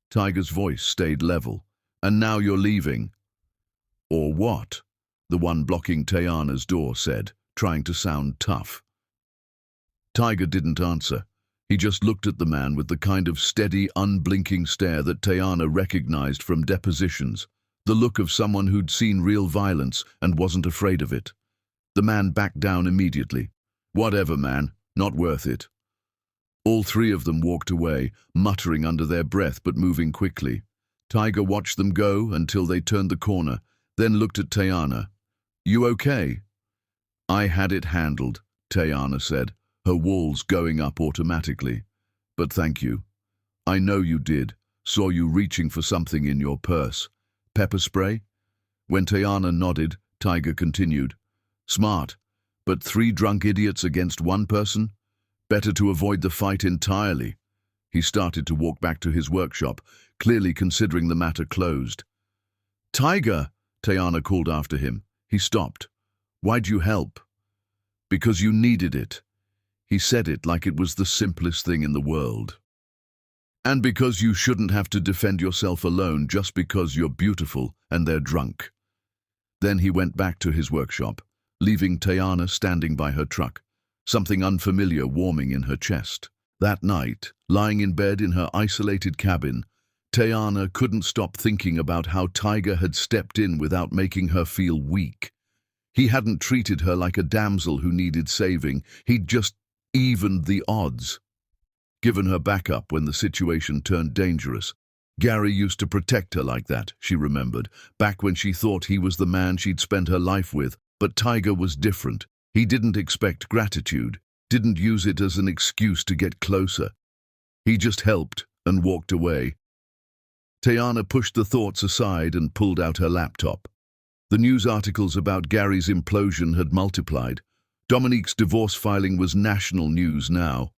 Tiger's voice stayed level. "And now you're leaving." "Or what?" the one blocking Tayana's door said, trying to sound tough. Tiger didn't answer. He just looked at the man with the kind of steady, unblinking stare that Tayana recognized from depositions, the look of someone who'd seen real violence and wasn't afraid of it. The man backed down immediately. "Whatever, man. Not worth it." All three of them walked away, muttering under their breath but moving quickly. Tiger watched them go until they turned the corner, then looked at Tayana. "You okay?" "I had it handled," Tayana said, her walls going up automatically. "But thank you. I know you did. Saw you reaching for something in your purse. Pepper spray?" When Tayana nodded, Tiger continued. "Smart. But 3 drunk idiots against 1 person? Better to avoid the fight entirely." He started to walk back to his workshop, clearly considering the matter closed. "Tiger!" Tayana called after him. He stopped. "Why'd you help?" "Because you needed it." He said it like it was the simplest thing in the world. "And because you shouldn't have to defend yourself alone just because you're beautiful and they're drunk." Then he went back to his workshop, leaving Tayana standing by her truck, something unfamiliar warming in her chest. That night, lying in bed in her isolated cabin, Tayana couldn't stop thinking about how Tiger had stepped in without making her feel weak. He hadn't treated her like a damsel who needed saving. He'd just evened the odds, given her backup when the situation turned dangerous. Gary used to protect her like that, she remembered, back when she thought he was the man she'd spent her life with. But Tiger was different. He didn't expect gratitude, didn't use it as an excuse to get closer. He just helped and walked away. Tayana pushed the thoughts aside and pulled out her laptop. The news articles about Gary's implosion had multiplied. Dominique's divorce filing was national news now.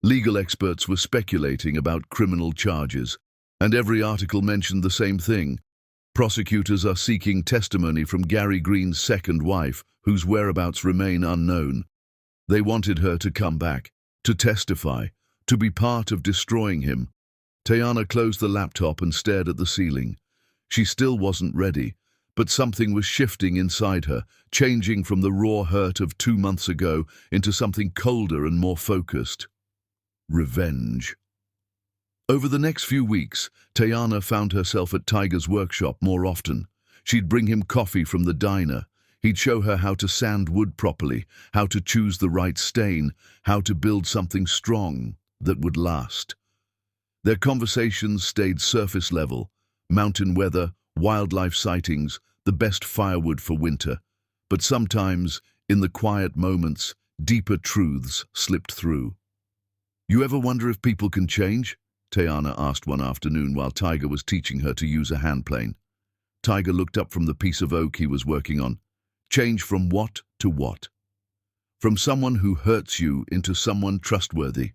Legal experts were speculating about criminal charges, and every article mentioned the same thing. Prosecutors are seeking testimony from Gary Green's second wife, whose whereabouts remain unknown. They wanted her to come back, to testify, to be part of destroying him. Tayana closed the laptop and stared at the ceiling. She still wasn't ready, but something was shifting inside her, changing from the raw hurt of 2 months ago into something colder and more focused. Revenge. Over the next few weeks, Tayana found herself at Tiger's workshop more often. She'd bring him coffee from the diner. He'd show her how to sand wood properly, how to choose the right stain, how to build something strong that would last. Their conversations stayed surface level: mountain weather, wildlife sightings, the best firewood for winter. But sometimes, in the quiet moments, deeper truths slipped through. "You ever wonder if people can change?" Tayana asked one afternoon while Tiger was teaching her to use a handplane. Tiger looked up from the piece of oak he was working on. "Change from what to what?" "From someone who hurts you into someone trustworthy."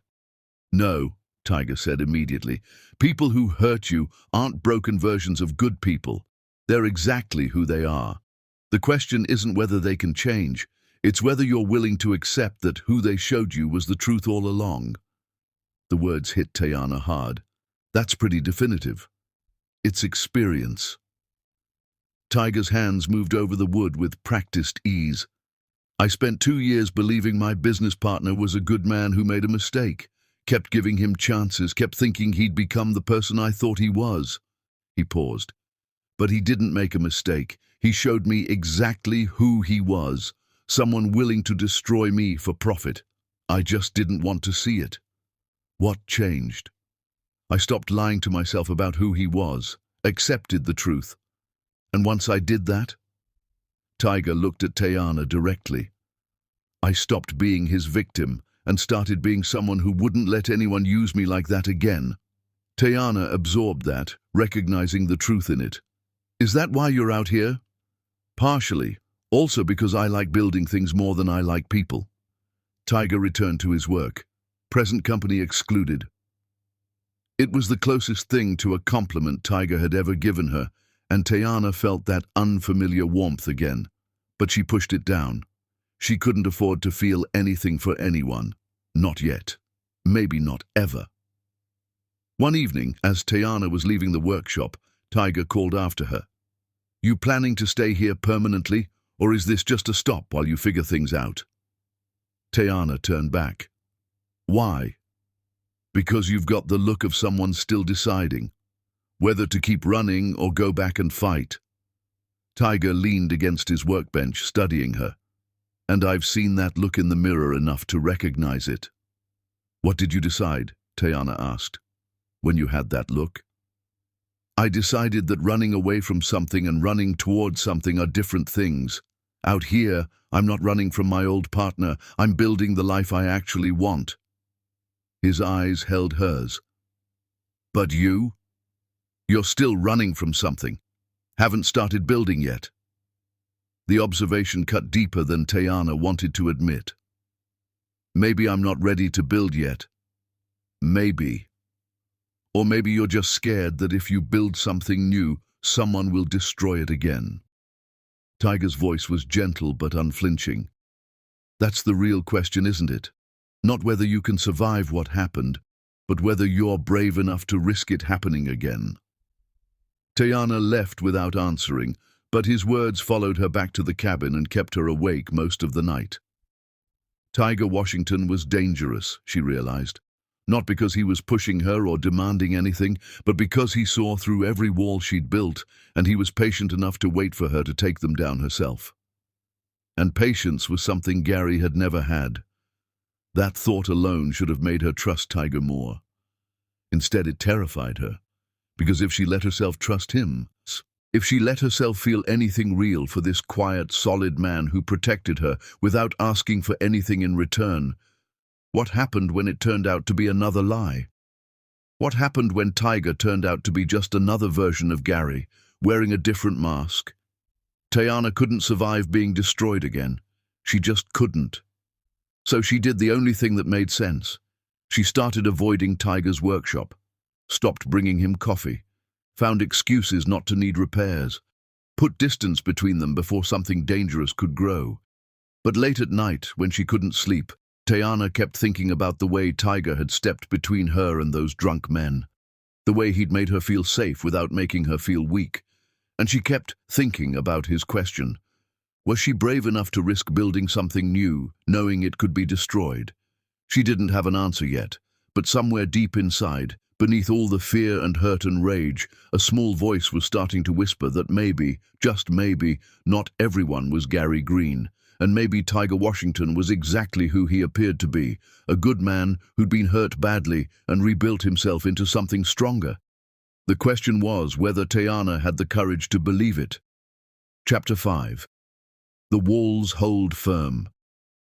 "No," Tiger said immediately. "People who hurt you aren't broken versions of good people. They're exactly who they are. The question isn't whether they can change. It's whether you're willing to accept that who they showed you was the truth all along. The words hit Tayana hard. That's pretty definitive. It's experience. Tiger's hands moved over the wood with practiced ease. I spent 2 years believing my business partner was a good man who made a mistake, kept giving him chances, kept thinking he'd become the person I thought he was. He paused. But he didn't make a mistake. He showed me exactly who he was, someone willing to destroy me for profit. I just didn't want to see it. What changed? I stopped lying to myself about who he was, accepted the truth. And once I did that, Tiger looked at Tayana directly. I stopped being his victim and started being someone who wouldn't let anyone use me like that again. Tayana absorbed that, recognizing the truth in it. Is that why you're out here? Partially. Also because I like building things more than I like people. Tiger returned to his work. Present company excluded. It was the closest thing to a compliment Tiger had ever given her, and Tayana felt that unfamiliar warmth again. But she pushed it down. She couldn't afford to feel anything for anyone. Not yet. Maybe not ever. One evening, as Tayana was leaving the workshop, Tiger called after her. You planning to stay here permanently, or is this just a stop while you figure things out? Tayana turned back. Why? Because you've got the look of someone still deciding whether to keep running or go back and fight. Tiger leaned against his workbench, studying her. And I've seen that look in the mirror enough to recognize it. What did you decide? Tayana asked. When you had that look? I decided that running away from something and running towards something are different things. Out here, I'm not running from my old partner. I'm building the life I actually want. His eyes held hers. But you? You're still running from something. Haven't started building yet. The observation cut deeper than Tayana wanted to admit. Maybe I'm not ready to build yet. Maybe. Or maybe you're just scared that if you build something new, someone will destroy it again. Tiger's voice was gentle but unflinching. That's the real question, isn't it? Not whether you can survive what happened, but whether you're brave enough to risk it happening again. Tayana left without answering, but his words followed her back to the cabin and kept her awake most of the night. Tiger Washington was dangerous, she realized. Not because he was pushing her or demanding anything, but because he saw through every wall she'd built, and he was patient enough to wait for her to take them down herself. And patience was something Gary had never had. That thought alone should have made her trust Tiger more. Instead, it terrified her, because if she let herself trust him, if she let herself feel anything real for this quiet, solid man who protected her without asking for anything in return, what happened when it turned out to be another lie? What happened when Tiger turned out to be just another version of Gary, wearing a different mask? Tayana couldn't survive being destroyed again. She just couldn't. So she did the only thing that made sense. She started avoiding Tiger's workshop, stopped bringing him coffee, found excuses not to need repairs, put distance between them before something dangerous could grow. But late at night, when she couldn't sleep, Tayana kept thinking about the way Tiger had stepped between her and those drunk men, the way he'd made her feel safe without making her feel weak. And she kept thinking about his question. Was she brave enough to risk building something new, knowing it could be destroyed? She didn't have an answer yet, but somewhere deep inside, beneath all the fear and hurt and rage, a small voice was starting to whisper that maybe, just maybe, not everyone was Gary Green, and maybe Tiger Washington was exactly who he appeared to be, a good man who'd been hurt badly and rebuilt himself into something stronger. The question was whether Tayana had the courage to believe it. Chapter 5. The walls hold firm.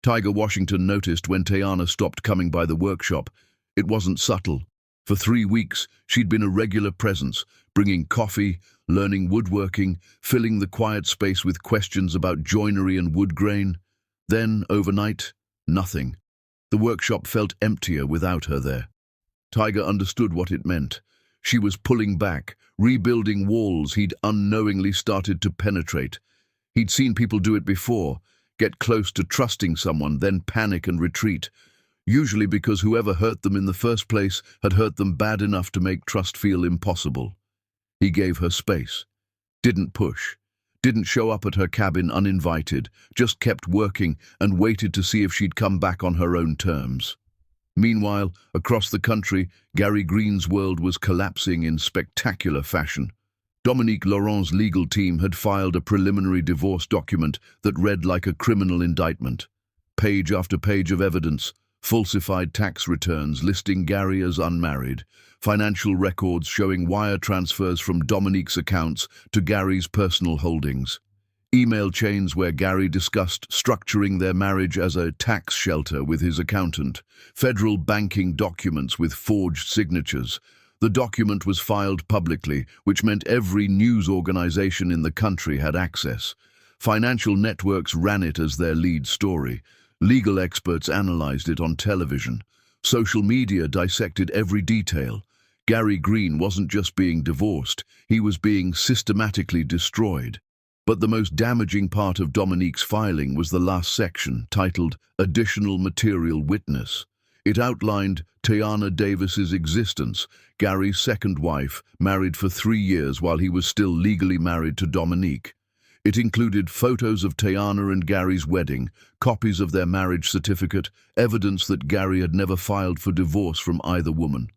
Tiger Washington noticed when Tayana stopped coming by the workshop. It wasn't subtle. For 3 weeks, she'd been a regular presence, bringing coffee, learning woodworking, filling the quiet space with questions about joinery and wood grain. Then, overnight, nothing. The workshop felt emptier without her there. Tiger understood what it meant. She was pulling back, rebuilding walls he'd unknowingly started to penetrate. He'd seen people do it before, get close to trusting someone, then panic and retreat, usually because whoever hurt them in the first place had hurt them bad enough to make trust feel impossible. He gave her space, didn't push, didn't show up at her cabin uninvited, just kept working and waited to see if she'd come back on her own terms. Meanwhile, across the country, Gary Green's world was collapsing in spectacular fashion. Dominique Laurent's legal team had filed a preliminary divorce document that read like a criminal indictment. Page after page of evidence, falsified tax returns listing Gary as unmarried, financial records showing wire transfers from Dominique's accounts to Gary's personal holdings, email chains where Gary discussed structuring their marriage as a tax shelter with his accountant, federal banking documents with forged signatures. The document was filed publicly, which meant every news organization in the country had access. Financial networks ran it as their lead story. Legal experts analyzed it on television. Social media dissected every detail. Gary Green wasn't just being divorced, he was being systematically destroyed. But the most damaging part of Dominique's filing was the last section, titled Additional Material Witness. It outlined Tayana Davis's existence, Gary's second wife, married for 3 years while he was still legally married to Dominique. It included photos of Tayana and Gary's wedding, copies of their marriage certificate, evidence that Gary had never filed for divorce from either woman.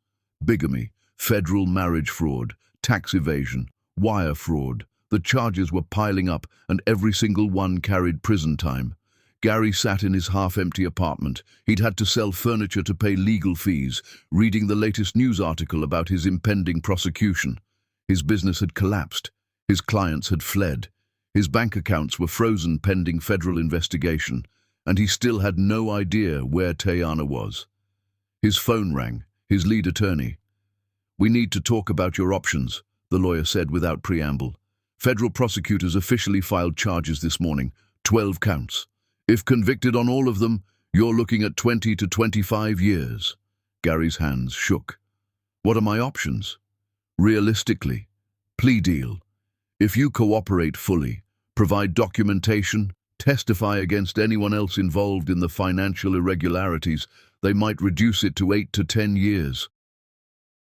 Bigamy, federal marriage fraud, tax evasion, wire fraud. The charges were piling up, and every single one carried prison time. Gary sat in his half-empty apartment. He'd had to sell furniture to pay legal fees, reading the latest news article about his impending prosecution. His business had collapsed. His clients had fled. His bank accounts were frozen pending federal investigation, and he still had no idea where Tayana was. His phone rang, his lead attorney. "We need to talk about your options," the lawyer said without preamble. "Federal prosecutors officially filed charges this morning, 12 counts. If convicted on all of them, you're looking at 20 to 25 years. Gary's hands shook. "What are my options?" "Realistically, plea deal. If you cooperate fully, provide documentation, testify against anyone else involved in the financial irregularities, they might reduce it to 8 to 10 years.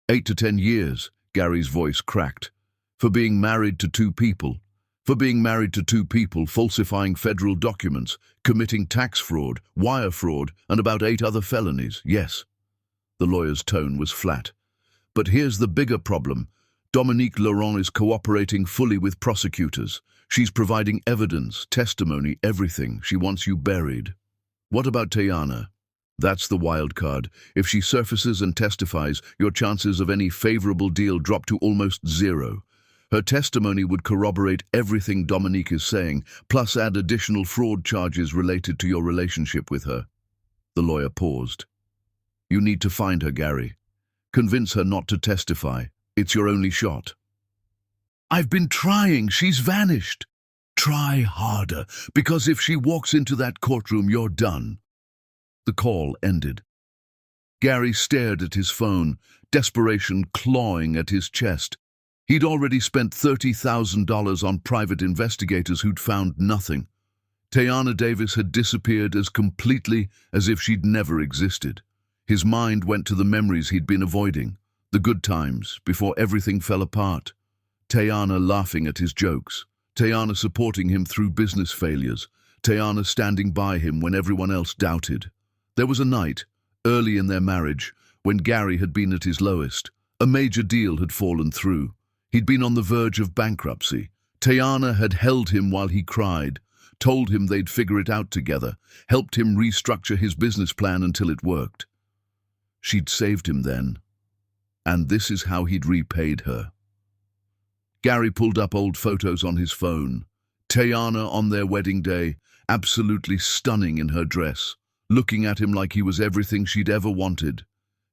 8 to 10 years, Gary's voice cracked. For being married to two people. For being married to two people, falsifying federal documents, committing tax fraud, wire fraud, and about 8 other felonies, yes." The lawyer's tone was flat. "But here's the bigger problem. Dominique Laurent is cooperating fully with prosecutors. She's providing evidence, testimony, everything. She wants you buried. What about Tayana? That's the wild card. If she surfaces and testifies, your chances of any favorable deal drop to almost zero. Her testimony would corroborate everything Dominique is saying, plus add additional fraud charges related to your relationship with her." The lawyer paused. "You need to find her, Gary. Convince her not to testify. It's your only shot." "I've been trying. She's vanished." "Try harder, because if she walks into that courtroom, you're done." The call ended. Gary stared at his phone, desperation clawing at his chest. He'd already spent $30,000 on private investigators who'd found nothing. Tayana Davis had disappeared as completely as if she'd never existed. His mind went to the memories he'd been avoiding, the good times, before everything fell apart. Tayana laughing at his jokes, Tayana supporting him through business failures, Tayana standing by him when everyone else doubted. There was a night, early in their marriage, when Gary had been at his lowest. A major deal had fallen through. He'd been on the verge of bankruptcy. Tayana had held him while he cried, told him they'd figure it out together, helped him restructure his business plan until it worked. She'd saved him then, and this is how he'd repaid her. Gary pulled up old photos on his phone. Tayana on their wedding day, absolutely stunning in her dress, looking at him like he was everything she'd ever wanted.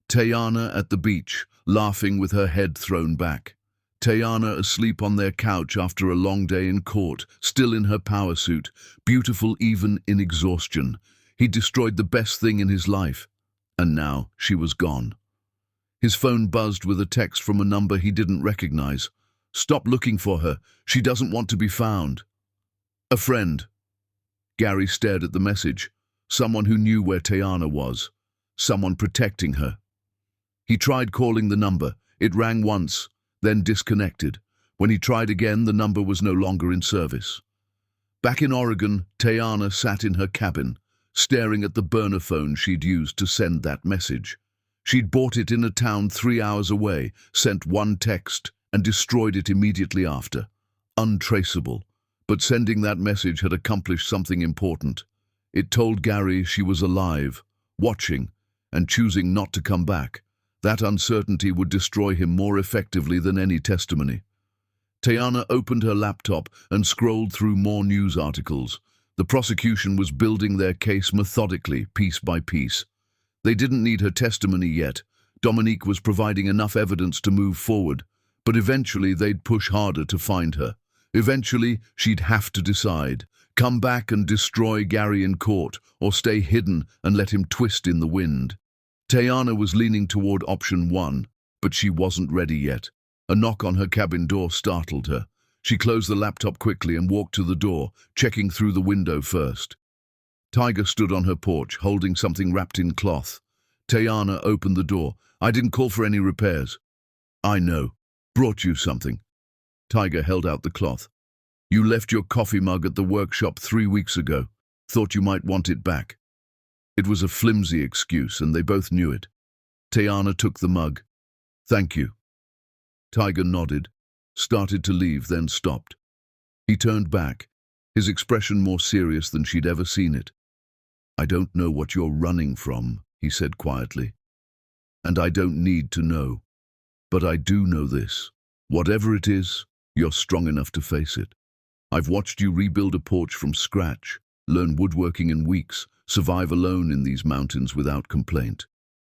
Tayana at the beach, laughing with her head thrown back. Tayana asleep on their couch after a long day in court, still in her power suit, beautiful even in exhaustion. He'd destroyed the best thing in his life, and now she was gone. His phone buzzed with a text from a number he didn't recognize. "Stop looking for her. She doesn't want to be found." "A friend." Gary stared at the message. Someone who knew where Tayana was. Someone protecting her. He tried calling the number. It rang once, then disconnected. When he tried again, the number was no longer in service. Back in Oregon, Tayana sat in her cabin, staring at the burner phone she'd used to send that message. She'd bought it in a town 3 hours away, sent one text, and destroyed it immediately after. Untraceable. But sending that message had accomplished something important. It told Gary she was alive, watching, and choosing not to come back. That uncertainty would destroy him more effectively than any testimony. Tayana opened her laptop and scrolled through more news articles. The prosecution was building their case methodically, piece by piece. They didn't need her testimony yet. Dominique was providing enough evidence to move forward. But eventually they'd push harder to find her. Eventually she'd have to decide. Come back and destroy Gary in court, or stay hidden and let him twist in the wind. Tayana was leaning toward option 1, but she wasn't ready yet. A knock on her cabin door startled her. She closed the laptop quickly and walked to the door, checking through the window first. Tiger stood on her porch, holding something wrapped in cloth. Tayana opened the door. "I didn't call for any repairs." "I know. Brought you something." Tiger held out the cloth. "You left your coffee mug at the workshop 3 weeks ago. Thought you might want it back." It was a flimsy excuse, and they both knew it. Tayana took the mug. "Thank you." Tiger nodded, started to leave, then stopped. He turned back, his expression more serious than she'd ever seen it. "I don't know what you're running from," he said quietly. "And I don't need to know. But I do know this. Whatever it is, you're strong enough to face it. I've watched you rebuild a porch from scratch, learn woodworking in weeks, survive alone in these mountains without complaint.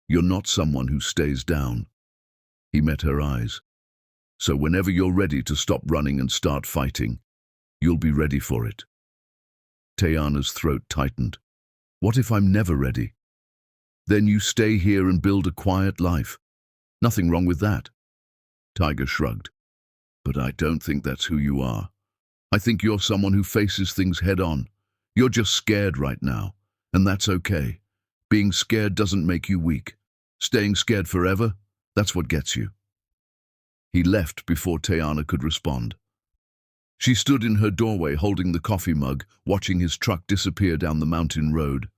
You're not someone who stays down." He met her eyes. "So whenever you're ready to stop running and start fighting, you'll be ready for it." Tayana's throat tightened. "What if I'm never ready?" "Then you stay here and build a quiet life. Nothing wrong with that." Tiger shrugged. "But I don't think that's who you are. I think you're someone who faces things head on. You're just scared right now, and that's okay. Being scared doesn't make you weak. Staying scared forever, that's what gets you." He left before Tayana could respond. She stood in her doorway holding the coffee mug, watching his truck disappear down the mountain road.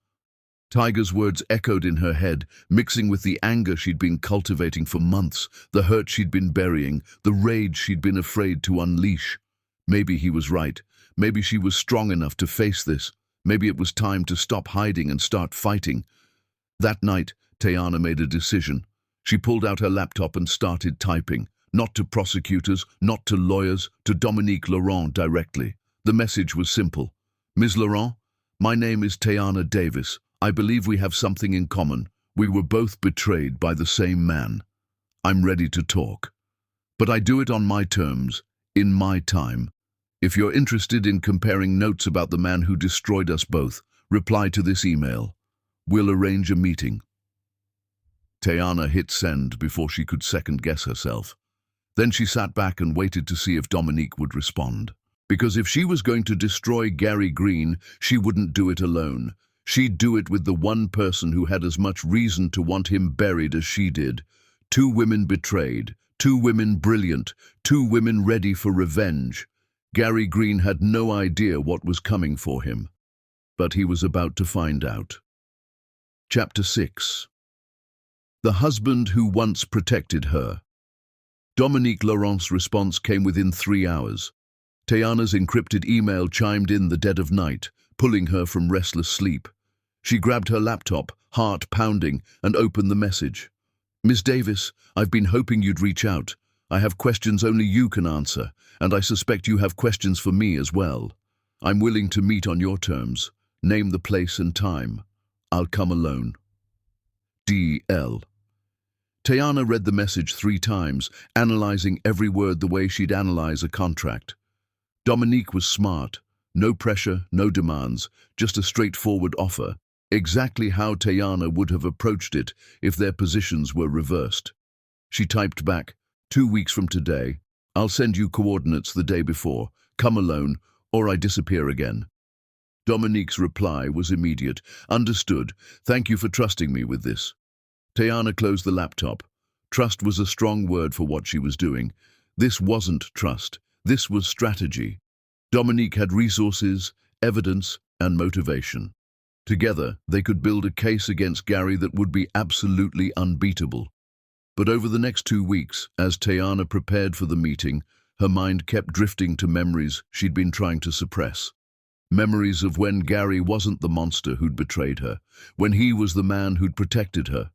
Tiger's words echoed in her head, mixing with the anger she'd been cultivating for months, the hurt she'd been burying, the rage she'd been afraid to unleash. Maybe he was right. Maybe she was strong enough to face this. Maybe it was time to stop hiding and start fighting. That night, Tayana made a decision. She pulled out her laptop and started typing. Not to prosecutors, not to lawyers, to Dominique Laurent directly. The message was simple. "Ms. Laurent, my name is Tayana Davis. I believe we have something in common. We were both betrayed by the same man. I'm ready to talk. But I do it on my terms, in my time. If you're interested in comparing notes about the man who destroyed us both, reply to this email. We'll arrange a meeting." Tayana hit send before she could second-guess herself. Then she sat back and waited to see if Dominique would respond. Because if she was going to destroy Gary Green, she wouldn't do it alone. She'd do it with the one person who had as much reason to want him buried as she did. 2 women betrayed, 2 women brilliant, 2 women ready for revenge. Gary Green had no idea what was coming for him. But he was about to find out. Chapter 6. The husband who once protected her. Dominique Laurent's response came within 3 hours. Tayana's encrypted email chimed in the dead of night, pulling her from restless sleep. She grabbed her laptop, heart pounding, and opened the message. "Miss Davis, I've been hoping you'd reach out. I have questions only you can answer, and I suspect you have questions for me as well. I'm willing to meet on your terms. Name the place and time. I'll come alone. D.L." Tayana read the message 3 times, analyzing every word the way she'd analyze a contract. Dominique was smart. No pressure, no demands, just a straightforward offer. Exactly how Tayana would have approached it if their positions were reversed. She typed back, 2 weeks from today. I'll send you coordinates the day before. Come alone, or I disappear again. Dominique's reply was immediate. Understood. Thank you for trusting me with this. Tayana closed the laptop. Trust was a strong word for what she was doing. This wasn't trust. This was strategy. Dominique had resources, evidence, and motivation. Together, they could build a case against Gary that would be absolutely unbeatable. But over the next 2 weeks, as Tayana prepared for the meeting, her mind kept drifting to memories she'd been trying to suppress. Memories of when Gary wasn't the monster who'd betrayed her, when he was the man who'd protected her.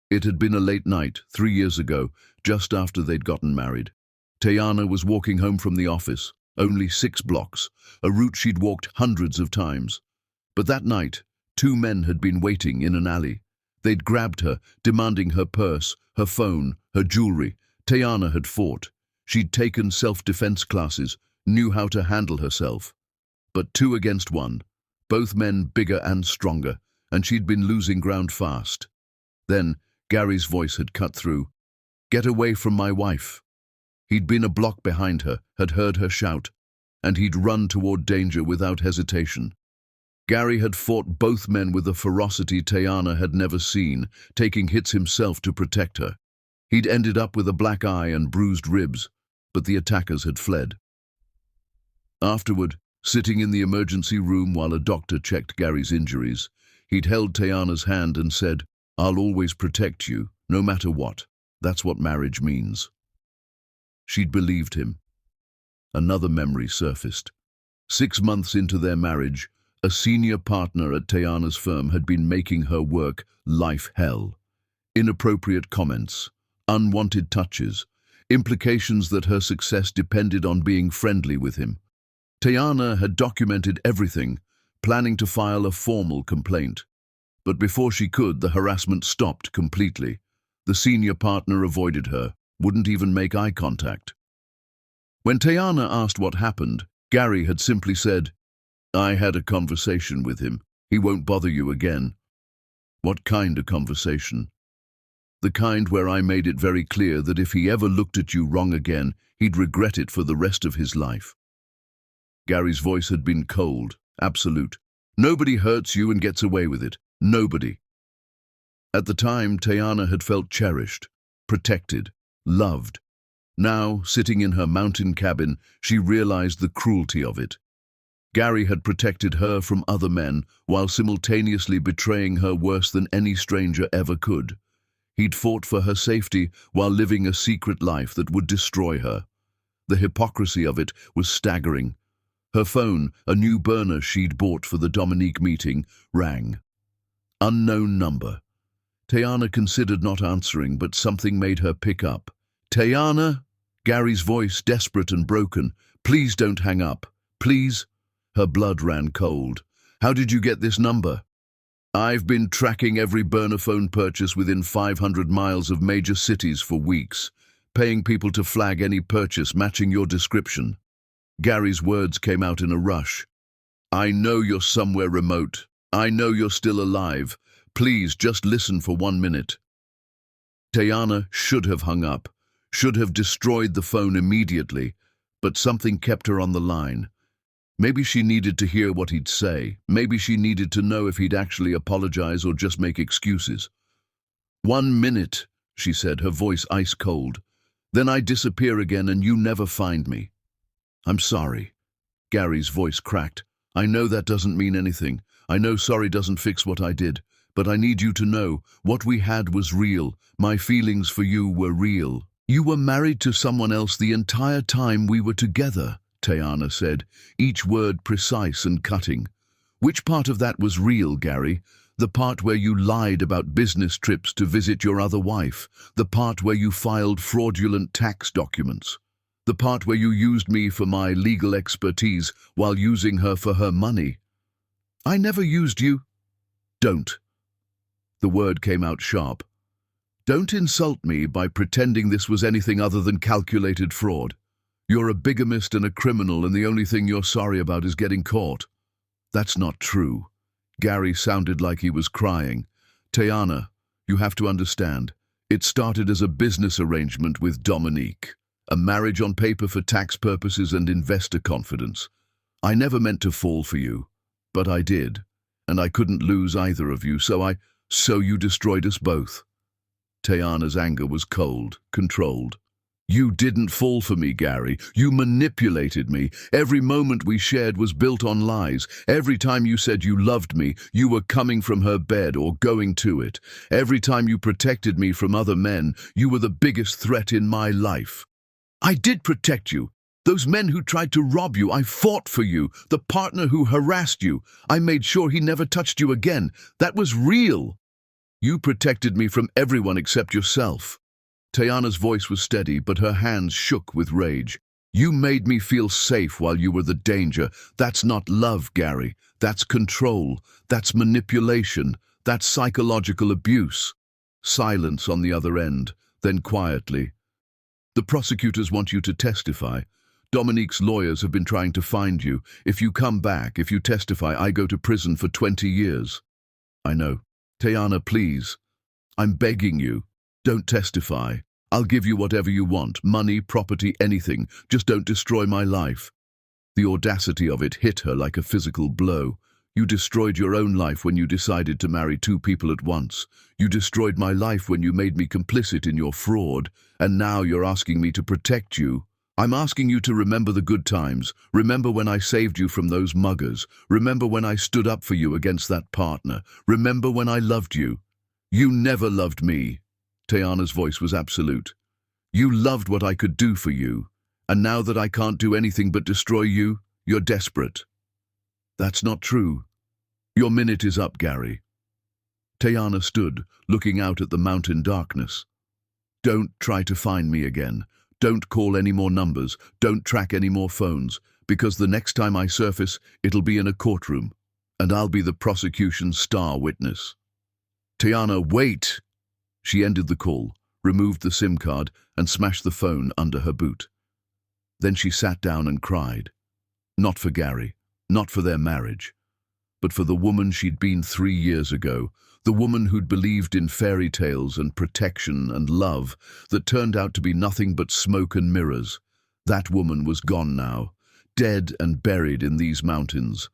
It had been a late night, 3 years ago, just after they'd gotten married. Tayana was walking home from the office, only 6 blocks, a route she'd walked hundreds of times. But that night, 2 men had been waiting in an alley. They'd grabbed her, demanding her purse, her phone, her jewelry. Tayana had fought. She'd taken self-defense classes, knew how to handle herself. But 2 against 1, both men bigger and stronger, and she'd been losing ground fast. Then, Gary's voice had cut through. "Get away from my wife." He'd been a block behind her, had heard her shout, and he'd run toward danger without hesitation. Gary had fought both men with a ferocity Tayana had never seen, taking hits himself to protect her. He'd ended up with a black eye and bruised ribs, but the attackers had fled. Afterward, sitting in the emergency room while a doctor checked Gary's injuries, he'd held Tayana's hand and said, "I'll always protect you, no matter what. That's what marriage means." She'd believed him. Another memory surfaced. 6 months into their marriage, a senior partner at Tayana's firm had been making her work life hell. Inappropriate comments, unwanted touches, implications that her success depended on being friendly with him. Tayana had documented everything, planning to file a formal complaint. But before she could, the harassment stopped completely. The senior partner avoided her, wouldn't even make eye contact. When Tayana asked what happened, Gary had simply said, "I had a conversation with him. He won't bother you again." What kind of conversation? The kind where I made it very clear that if he ever looked at you wrong again, he'd regret it for the rest of his life. Gary's voice had been cold, absolute. Nobody hurts you and gets away with it. Nobody. At the time, Tayana had felt cherished, protected, loved. Now, sitting in her mountain cabin, she realized the cruelty of it. Gary had protected her from other men while simultaneously betraying her worse than any stranger ever could. He'd fought for her safety while living a secret life that would destroy her. The hypocrisy of it was staggering. Her phone, a new burner she'd bought for the Dominique meeting, rang. Unknown number. Tayana considered not answering, but something made her pick up. "Tayana?" Gary's voice, desperate and broken. "Please don't hang up. Please." Her blood ran cold. "How did you get this number?" "I've been tracking every burner phone purchase within 500 miles of major cities for weeks, paying people to flag any purchase matching your description." Gary's words came out in a rush. "I know you're somewhere remote. I know you're still alive. Please, just listen for 1 minute." Tayana should have hung up, should have destroyed the phone immediately, but something kept her on the line. Maybe she needed to hear what he'd say. Maybe she needed to know if he'd actually apologize or just make excuses. "1 minute," she said, her voice ice cold. "Then I disappear again and you never find me." "I'm sorry." Gary's voice cracked. "I know that doesn't mean anything. I know sorry doesn't fix what I did. But I need you to know, what we had was real. My feelings for you were real." "You were married to someone else the entire time we were together," Tayana said, each word precise and cutting. "Which part of that was real, Gary? The part where you lied about business trips to visit your other wife? The part where you filed fraudulent tax documents? The part where you used me for my legal expertise while using her for her money?" "I never used you." "Don't." The word came out sharp. "Don't insult me by pretending this was anything other than calculated fraud. You're a bigamist and a criminal, and the only thing you're sorry about is getting caught." "That's not true." Gary sounded like he was crying. "Tayana, you have to understand. It started as a business arrangement with Dominique. A marriage on paper for tax purposes and investor confidence. I never meant to fall for you. but I did. And I couldn't lose either of you, so you destroyed us both. Tayana's anger was cold, controlled. You didn't fall for me, Gary. You manipulated me. Every moment we shared was built on lies. Every time you said you loved me, you were coming from her bed or going to it. Every time you protected me from other men, you were the biggest threat in my life. I did protect you. Those men who tried to rob you, I fought for you. The partner who harassed you, I made sure he never touched you again. That was real. You protected me from everyone except yourself. Tayana's voice was steady, but her hands shook with rage. You made me feel safe while you were the danger. That's not love, Gary. That's control. That's manipulation. That's psychological abuse. Silence on the other end, then quietly. The prosecutors want you to testify. Dominique's lawyers have been trying to find you. If you come back, if you testify, I go to prison for 20 years. I know. Tayana, please. I'm begging you. Don't testify. I'll give you whatever you want, money, property, anything. Just don't destroy my life. The audacity of it hit her like a physical blow. You destroyed your own life when you decided to marry two people at once. You destroyed my life when you made me complicit in your fraud. And now you're asking me to protect you. I'm asking you to remember the good times. Remember when I saved you from those muggers. Remember when I stood up for you against that partner. Remember when I loved you. You never loved me. Tayana's voice was absolute. You loved what I could do for you, and now that I can't do anything but destroy you, you're desperate. That's not true. Your minute is up, Gary. Tayana stood, looking out at the mountain darkness. Don't try to find me again. Don't call any more numbers. Don't track any more phones, because the next time I surface, it'll be in a courtroom, and I'll be the prosecution's star witness. Tayana, wait! She ended the call, removed the SIM card, and smashed the phone under her boot. Then she sat down and cried. Not for Gary, not for their marriage, but for the woman she'd been 3 years ago, the woman who'd believed in fairy tales and protection and love that turned out to be nothing but smoke and mirrors. That woman was gone now, dead and buried in these mountains.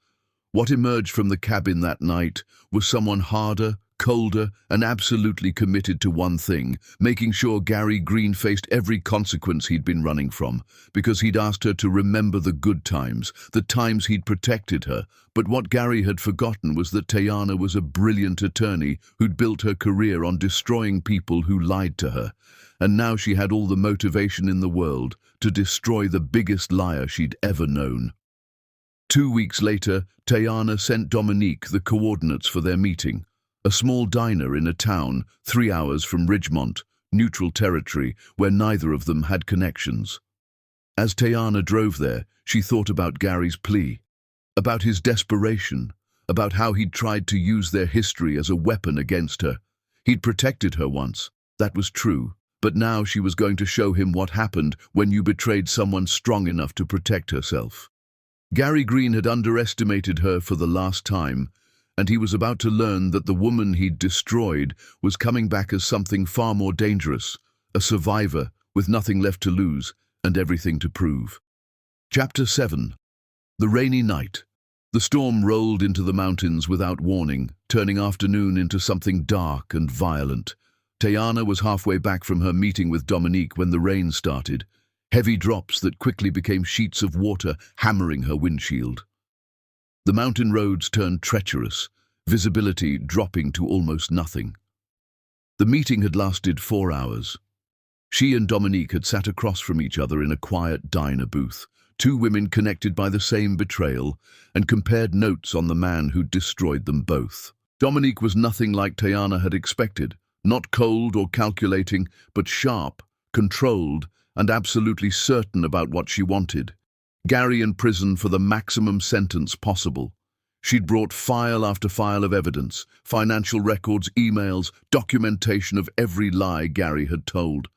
What emerged from the cabin that night was someone harder, colder, and absolutely committed to one thing, making sure Gary Green faced every consequence he'd been running from, because he'd asked her to remember the good times, the times he'd protected her. But what Gary had forgotten was that Tayana was a brilliant attorney who'd built her career on destroying people who lied to her. And now she had all the motivation in the world to destroy the biggest liar she'd ever known. 2 weeks later, Tayana sent Dominique the coordinates for their meeting. A small diner in a town 3 hours from Ridgemont, neutral territory where neither of them had connections. As Tayana drove there, she thought about Gary's plea, about his desperation, about how he'd tried to use their history as a weapon against her. He'd protected her once, that was true, but now she was going to show him what happened when you betrayed someone strong enough to protect herself. Gary Green had underestimated her for the last time, and he was about to learn that the woman he'd destroyed was coming back as something far more dangerous, a survivor with nothing left to lose and everything to prove. Chapter 7. The rainy night. The storm rolled into the mountains without warning, turning afternoon into something dark and violent. Tayana was halfway back from her meeting with Dominique when the rain started, heavy drops that quickly became sheets of water hammering her windshield. The mountain roads turned treacherous, visibility dropping to almost nothing. The meeting had lasted 4 hours. She and Dominique had sat across from each other in a quiet diner booth, two women connected by the same betrayal, and compared notes on the man who'd destroyed them both. Dominique was nothing like Tayana had expected, not cold or calculating, but sharp, controlled, and absolutely certain about what she wanted. Gary in prison for the maximum sentence possible. She'd brought file after file of evidence, financial records, emails, documentation of every lie Gary had told.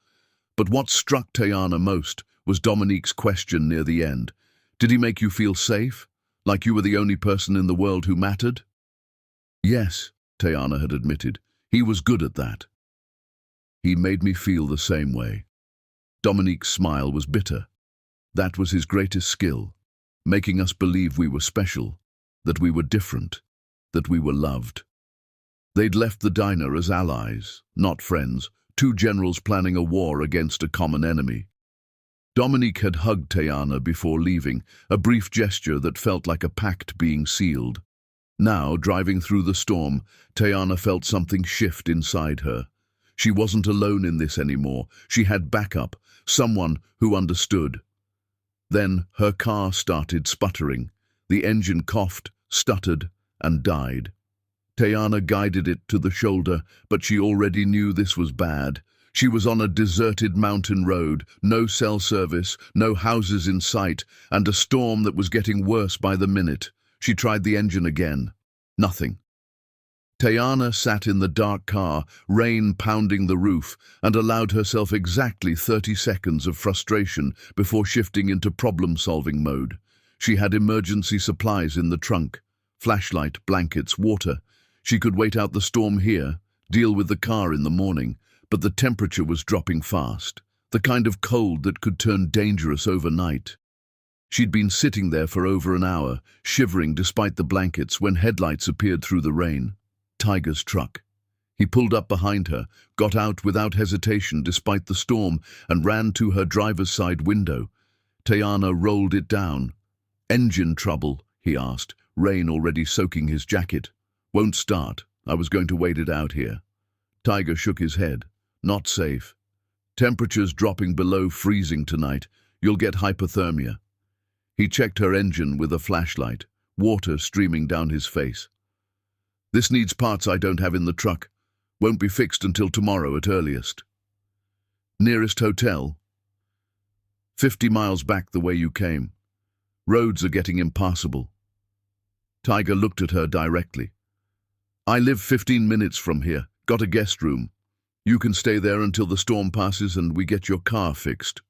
But what struck Tayana most was Dominique's question near the end. Did he make you feel safe? Like you were the only person in the world who mattered? Yes, Tayana had admitted. He was good at that. He made me feel the same way. Dominique's smile was bitter. That was his greatest skill, making us believe we were special. that we were different, that we were loved. They'd left the diner as allies, not friends, two generals planning a war against a common enemy. Dominique had hugged Teyana before leaving, a brief gesture that felt like a pact being sealed. Now, driving through the storm, Teyana felt something shift inside her. She wasn't alone in this anymore. She had backup, someone who understood. Then her car started sputtering. The engine coughed, stuttered, and died. Teyana guided it to the shoulder, but she already knew this was bad. She was on a deserted mountain road, no cell service, no houses in sight, and a storm that was getting worse by the minute. She tried the engine again. Nothing. Teyana sat in the dark car, rain pounding the roof, and allowed herself exactly 30 seconds of frustration before shifting into problem-solving mode. She had emergency supplies in the trunk: flashlight, blankets, water. She could wait out the storm here, deal with the car in the morning, but the temperature was dropping fast, the kind of cold that could turn dangerous overnight. She'd been sitting there for over an hour, shivering despite the blankets, when headlights appeared through the rain. Tiger's truck. He pulled up behind her, got out without hesitation despite the storm, and ran to her driver's side window. Teyana rolled it down. "Engine trouble?" he asked, rain already soaking his jacket. "Won't start. I was going to wait it out here." Tiger shook his head. "Not safe. Temperatures dropping below freezing tonight. You'll get hypothermia." He checked her engine with a flashlight, water streaming down his face. "This needs parts I don't have in the truck. Won't be fixed until tomorrow at earliest." "Nearest hotel?" 50 miles back the way you came. Roads are getting impassable." Tiger looked at her directly. "I live 15 minutes from here. Got a guest room. You can stay there until the storm passes and we get your car fixed."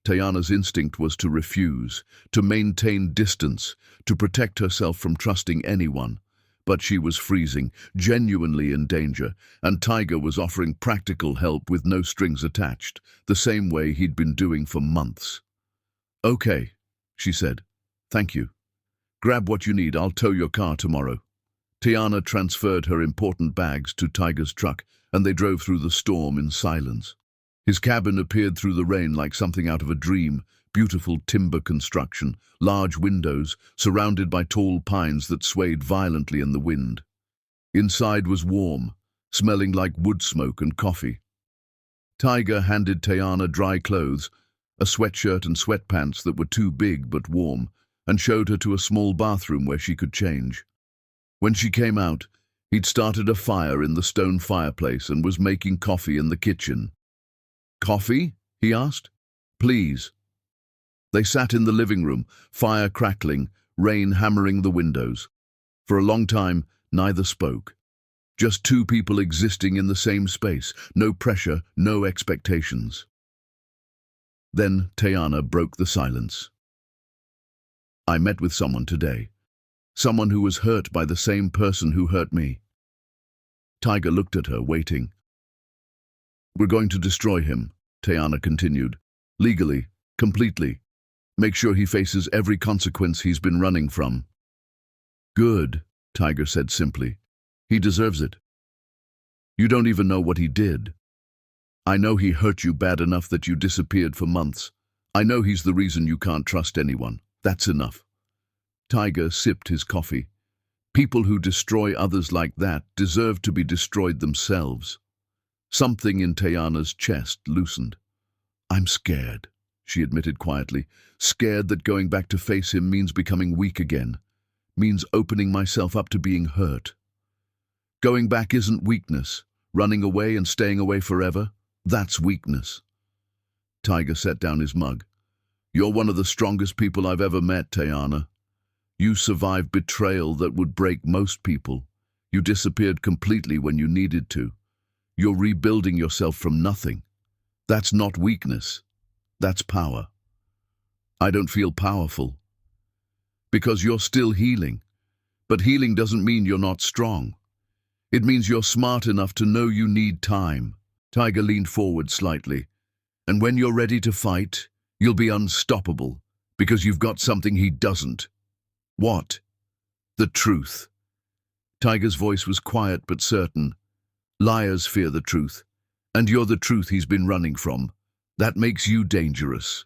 Teyana's instinct was to refuse, to maintain distance, to protect herself from trusting anyone. But she was freezing, genuinely in danger, and Tiger was offering practical help with no strings attached, the same way he'd been doing for months. "Okay," she said. "Thank you. Grab what you need. I'll tow your car tomorrow." Teyana transferred her important bags to Tiger's truck, and they drove through the storm in silence. His cabin appeared through the rain like something out of a dream. Beautiful timber construction, large windows, surrounded by tall pines that swayed violently in the wind. Inside was warm, smelling like wood smoke and coffee. Tiger handed Teyana dry clothes, a sweatshirt and sweatpants that were too big but warm, and showed her to a small bathroom where she could change. When she came out, he'd started a fire in the stone fireplace and was making coffee in the kitchen. "Coffee?" he asked. "Please." They sat in the living room, fire crackling, rain hammering the windows. For a long time, neither spoke. Just two people existing in the same space, no pressure, no expectations. Then Teyana broke the silence. "I met with someone today. Someone who was hurt by the same person who hurt me." Tiger looked at her, waiting. "We're going to destroy him," Teyana continued. "Legally, completely. Make sure he faces every consequence he's been running from." "Good," Tiger said simply. "He deserves it. You don't even know what he did. I know he hurt you bad enough that you disappeared for months. I know he's the reason you can't trust anyone. That's enough." Tiger sipped his coffee. People who destroy others like that deserve to be destroyed themselves. Something in Teyana's chest loosened. "I'm scared," she admitted quietly. "Scared that going back to face him means becoming weak again, means opening myself up to being hurt. Going back isn't weakness. Running away and staying away forever, that's weakness." Tiger set down his mug. "You're one of the strongest people I've ever met, Teyana. You survived betrayal that would break most people. You disappeared completely when you needed to. You're rebuilding yourself from nothing. That's not weakness. That's power." "I don't feel powerful." "Because you're still healing. But healing doesn't mean you're not strong. It means you're smart enough to know you need time." Tiger leaned forward slightly. "And when you're ready to fight, you'll be unstoppable, because you've got something he doesn't." "What?" The truth. Tiger's voice was quiet but certain. Liars fear the truth, and you're the truth he's been running from. That makes you dangerous.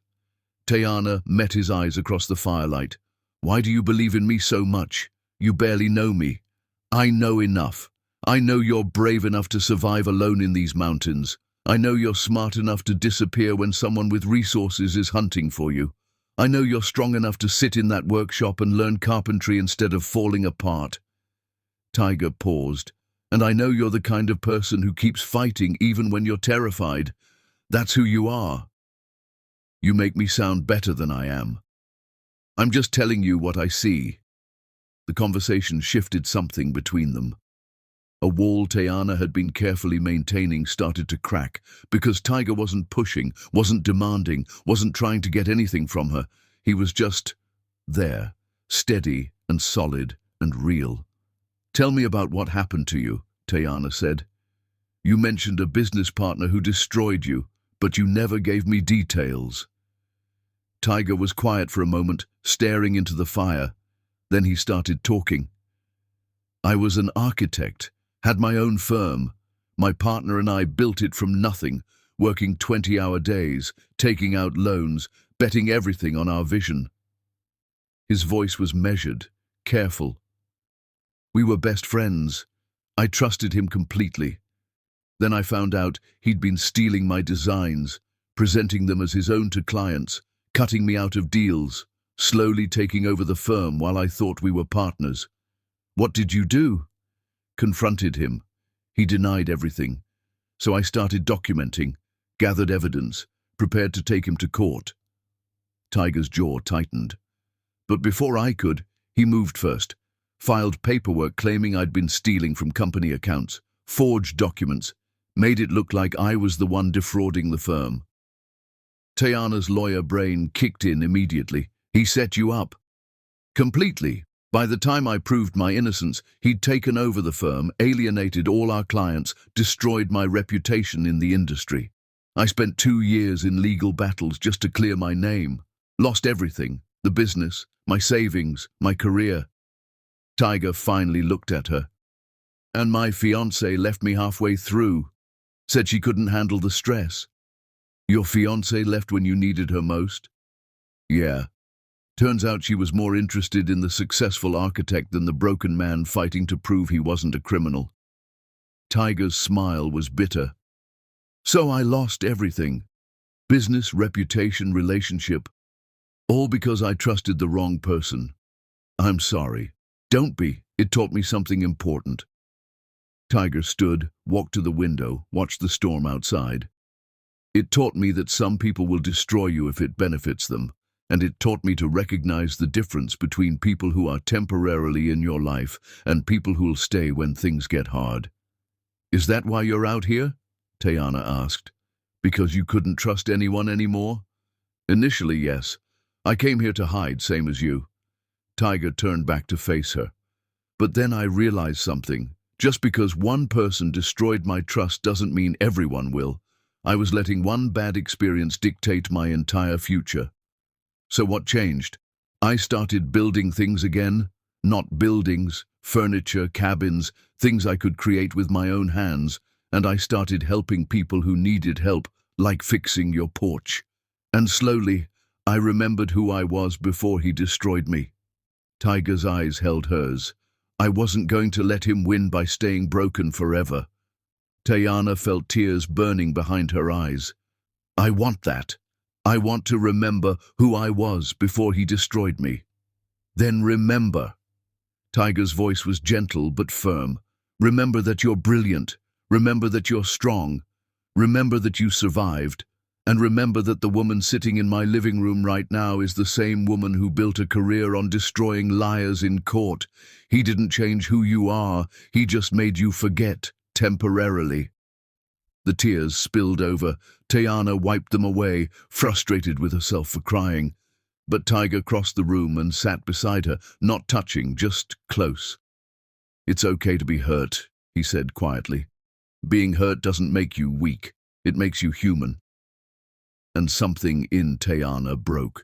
Tayana met his eyes across the firelight. Why do you believe in me so much? You barely know me. I know enough. I know you're brave enough to survive alone in these mountains. I know you're smart enough to disappear when someone with resources is hunting for you. I know you're strong enough to sit in that workshop and learn carpentry instead of falling apart. Tiger paused. And I know you're the kind of person who keeps fighting even when you're terrified. That's who you are. You make me sound better than I am. I'm just telling you what I see. The conversation shifted something between them. A wall Tayana had been carefully maintaining started to crack because Tiger wasn't pushing, wasn't demanding, wasn't trying to get anything from her. He was just there, steady and solid and real. Tell me about what happened to you, Tayana said. You mentioned a business partner who destroyed you, but you never gave me details. Tiger was quiet for a moment, staring into the fire. Then he started talking. I was an architect, had my own firm. My partner and I built it from nothing, working 20-hour days, taking out loans, betting everything on our vision. His voice was measured, careful. We were best friends. I trusted him completely. Then I found out he'd been stealing my designs, presenting them as his own to clients, cutting me out of deals, slowly taking over the firm while I thought we were partners. What did you do? Confronted him. He denied everything. So I started documenting, gathered evidence, prepared to take him to court. Tiger's jaw tightened. But before I could, he moved first. Filed paperwork claiming I'd been stealing from company accounts, forged documents, made it look like I was the one defrauding the firm. Tayana's lawyer brain kicked in immediately. He set you up. Completely. By the time I proved my innocence, he'd taken over the firm, alienated all our clients, destroyed my reputation in the industry. I spent 2 years in legal battles just to clear my name. Lost everything, the business, my savings, my career. Tiger finally looked at her. And my fiancée left me halfway through. Said she couldn't handle the stress. Your fiancée left when you needed her most? Yeah. Turns out she was more interested in the successful architect than the broken man fighting to prove he wasn't a criminal. Tiger's smile was bitter. So I lost everything. Business, reputation, relationship. All because I trusted the wrong person. I'm sorry. Don't be. It taught me something important. Tiger stood, walked to the window, watched the storm outside. It taught me that some people will destroy you if it benefits them, and it taught me to recognize the difference between people who are temporarily in your life and people who'll stay when things get hard. Is that why you're out here? Tayana asked. Because you couldn't trust anyone anymore? Initially, yes. I came here to hide, same as you. Tiger turned back to face her. But then I realized something. Just because one person destroyed my trust doesn't mean everyone will. I was letting one bad experience dictate my entire future. So what changed? I started building things again. Not buildings, furniture, cabins, things I could create with my own hands. And I started helping people who needed help, like fixing your porch. And slowly, I remembered who I was before he destroyed me. Tiger's eyes held hers. I wasn't going to let him win by staying broken forever. Tayana felt tears burning behind her eyes. I want that. I want to remember who I was before he destroyed me. Then remember. Tiger's voice was gentle but firm. Remember that you're brilliant. Remember that you're strong. Remember that you survived. And remember that the woman sitting in my living room right now is the same woman who built a career on destroying liars in court. He didn't change who you are. He just made you forget, temporarily. The tears spilled over. Tayana wiped them away, frustrated with herself for crying. But Tiger crossed the room and sat beside her, not touching, just close. It's okay to be hurt, he said quietly. Being hurt doesn't make you weak. It makes you human. And something in Tayana broke.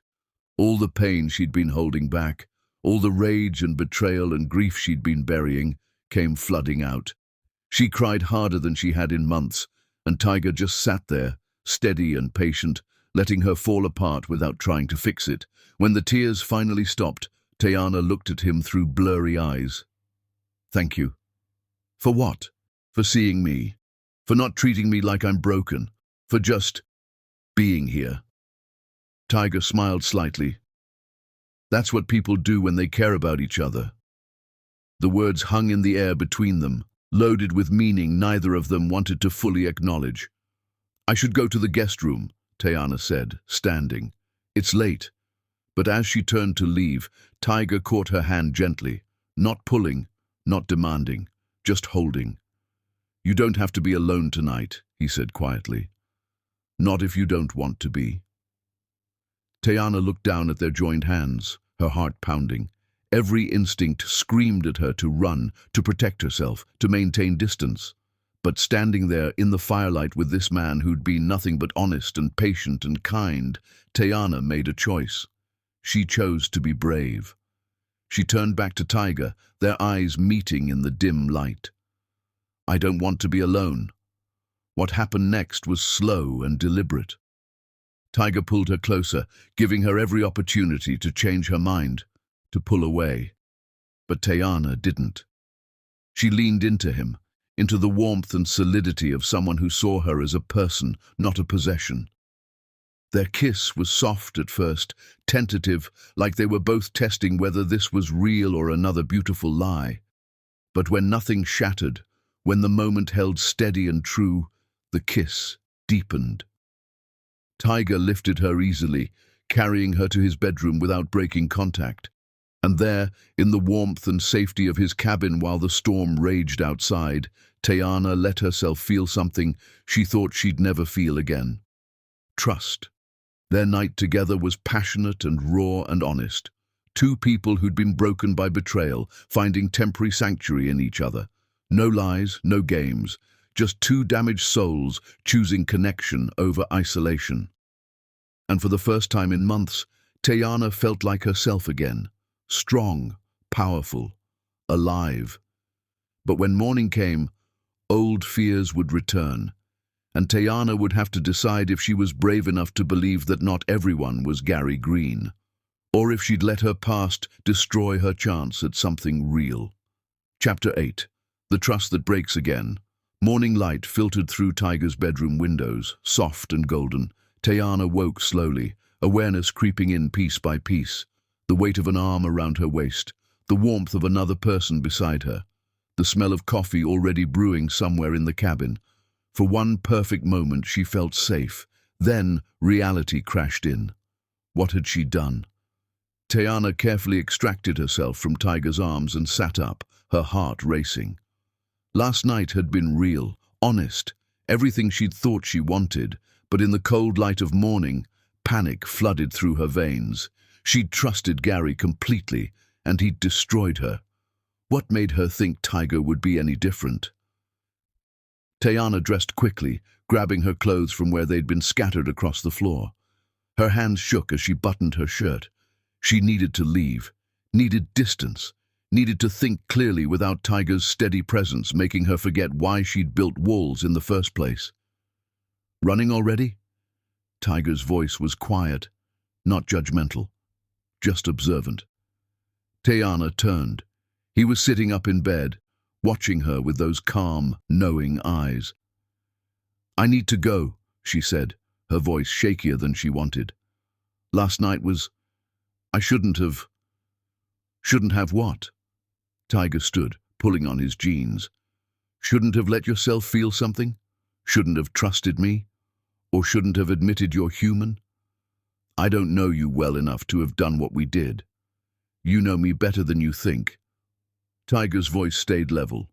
All the pain she'd been holding back, All the rage and betrayal and grief she'd been burying came flooding out. She cried harder than she had in months, and Tiger just sat there, steady and patient, letting her fall apart without trying to fix it. When the tears finally stopped, Tayana looked at him through blurry eyes. "Thank you." "For what?" "For seeing me. For not treating me like I'm broken. For just being here." Tiger smiled slightly. "That's what people do when they care about each other." The words hung in the air between them, loaded with meaning neither of them wanted to fully acknowledge. "I should go to the guest room," Tayana said, standing. "It's late." But as she turned to leave, Tiger caught her hand gently, not pulling, not demanding, just holding. "You don't have to be alone tonight," he said quietly. "Not if you don't want to be." Tayana looked down at their joined hands, her heart pounding. Every instinct screamed at her to run, to protect herself, to maintain distance. But standing there in the firelight with this man who'd been nothing but honest and patient and kind, Tayana made a choice. She chose to be brave. She turned back to Tiger, their eyes meeting in the dim light. "I don't want to be alone." What happened next was slow and deliberate. Tiger pulled her closer, giving her every opportunity to change her mind, to pull away. But Tayana didn't. She leaned into him, into the warmth and solidity of someone who saw her as a person, not a possession. Their kiss was soft at first, tentative, like they were both testing whether this was real or another beautiful lie. But when nothing shattered, when the moment held steady and true, the kiss deepened. Tiger lifted her easily, carrying her to his bedroom without breaking contact. And there, in the warmth and safety of his cabin while the storm raged outside, Tayana let herself feel something she thought she'd never feel again. Trust. Their night together was passionate and raw and honest. Two people who'd been broken by betrayal, finding temporary sanctuary in each other. No lies, no games, just two damaged souls choosing connection over isolation. And for the first time in months, Tayana felt like herself again. Strong, powerful, alive. But when morning came, old fears would return, and Tayana would have to decide if she was brave enough to believe that not everyone was Gary Green, or if she'd let her past destroy her chance at something real. Chapter 8. The Trust That Breaks Again. Morning light filtered through Tiger's bedroom windows, soft and golden. Tayana woke slowly, awareness creeping in piece by piece. The weight of an arm around her waist, the warmth of another person beside her, the smell of coffee already brewing somewhere in the cabin. For one perfect moment she felt safe. Then reality crashed in. What had she done? Tayana carefully extracted herself from Tiger's arms and sat up, her heart racing. Last night had been real, honest, everything she'd thought she wanted, but in the cold light of morning, panic flooded through her veins. She'd trusted Gary completely, and he'd destroyed her. What made her think Tiger would be any different? Tayana dressed quickly, grabbing her clothes from where they'd been scattered across the floor. Her hands shook as she buttoned her shirt. She needed to leave, needed distance, needed to think clearly without Tiger's steady presence making her forget why she'd built walls in the first place. "Running already?" Tiger's voice was quiet, not judgmental, just observant. Tayana turned. He was sitting up in bed, watching her with those calm, knowing eyes. "I need to go," she said, her voice shakier than she wanted. "Last night was... I shouldn't have..." "Shouldn't have what?" Tiger stood, pulling on his jeans. "Shouldn't have let yourself feel something? Shouldn't have trusted me? Or shouldn't have admitted you're human? I don't know you well enough to have done what we did. You know me better than you think." Tiger's voice stayed level.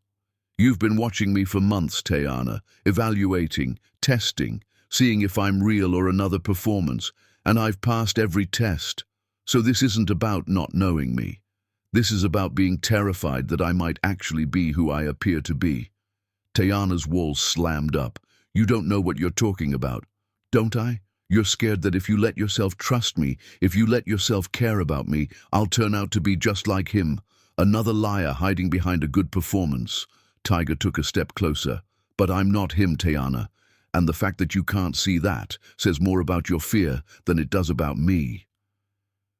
"You've been watching me for months, Tayana, evaluating, testing, seeing if I'm real or another performance, and I've passed every test. So this isn't about not knowing me. This is about being terrified that I might actually be who I appear to be." Tayana's walls slammed up. "You don't know what you're talking about." "Don't I? You're scared that if you let yourself trust me, if you let yourself care about me, I'll turn out to be just like him, another liar hiding behind a good performance. Tiger took a step closer. But I'm not him, Tayana, and the fact that you can't see that says more about your fear than it does about me.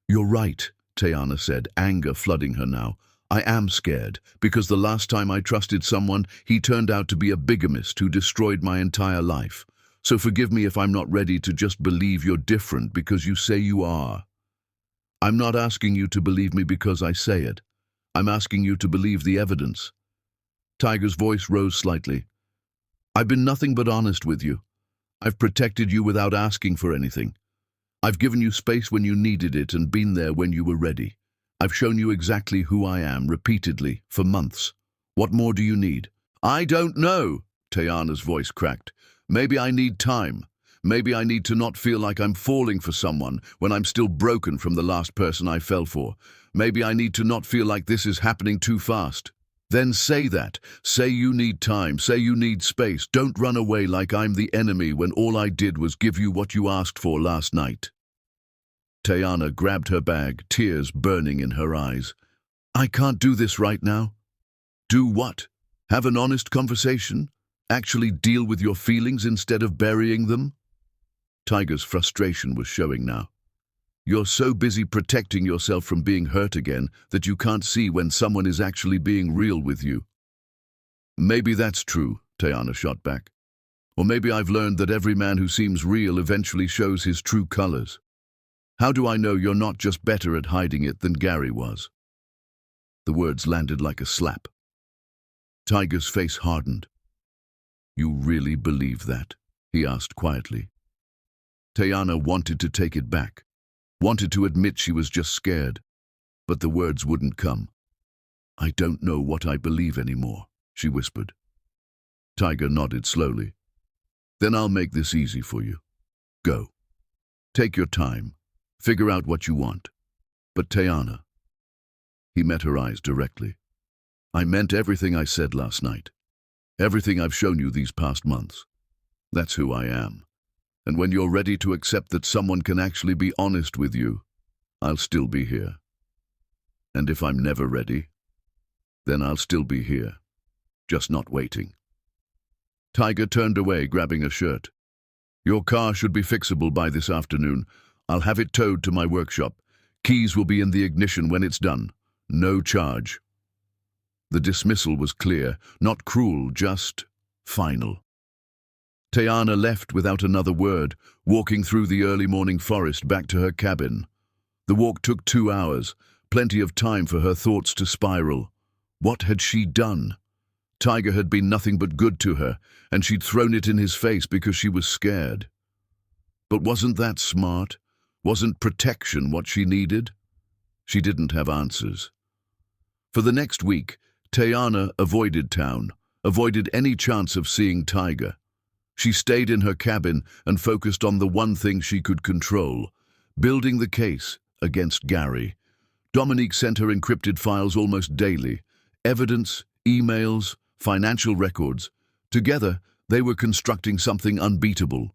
You're right, Tayana said, anger flooding her now. I am scared, because the last time I trusted someone, he turned out to be a bigamist who destroyed my entire life. So forgive me if I'm not ready to just believe you're different because you say you are. I'm not asking you to believe me because I say it. I'm asking you to believe the evidence. Tiger's voice rose slightly. I've been nothing but honest with you. I've protected you without asking for anything. I've given you space when you needed it and been there when you were ready. I've shown you exactly who I am, repeatedly, for months. What more do you need? I don't know, Tayana's voice cracked. Maybe I need time. Maybe I need to not feel like I'm falling for someone when I'm still broken from the last person I fell for. Maybe I need to not feel like this is happening too fast. Then say that. Say you need time. Say you need space. Don't run away like I'm the enemy when all I did was give you what you asked for last night. Tayana grabbed her bag, tears burning in her eyes. I can't do this right now. Do what? Have an honest conversation? Actually deal with your feelings instead of burying them? Tiger's frustration was showing now. You're so busy protecting yourself from being hurt again that you can't see when someone is actually being real with you. Maybe that's true, Tayana shot back. Or maybe I've learned that every man who seems real eventually shows his true colors. How do I know you're not just better at hiding it than Gary was? The words landed like a slap. Tiger's face hardened. You really believe that? He asked quietly. Tayana wanted to take it back, wanted to admit she was just scared, but the words wouldn't come. I don't know what I believe anymore, she whispered. Tiger nodded slowly. Then I'll make this easy for you. Go. Take your time. Figure out what you want. But Tayana. He met her eyes directly. I meant everything I said last night. Everything I've shown you these past months. That's who I am. And when you're ready to accept that someone can actually be honest with you, I'll still be here. And if I'm never ready, then I'll still be here, just not waiting. Tiger turned away, grabbing a shirt. Your car should be fixable by this afternoon. I'll have it towed to my workshop. Keys will be in the ignition when it's done. No charge. The dismissal was clear, not cruel, just final. Tayana left without another word, walking through the early morning forest back to her cabin. The walk took 2 hours, plenty of time for her thoughts to spiral. What had she done? Tiger had been nothing but good to her, and she'd thrown it in his face because she was scared. But wasn't that smart? Wasn't protection what she needed? She didn't have answers. For the next week, Tayana avoided town, avoided any chance of seeing Tiger. She stayed in her cabin and focused on the one thing she could control, building the case against Gary. Dominique sent her encrypted files almost daily, evidence, emails, financial records. Together, they were constructing something unbeatable.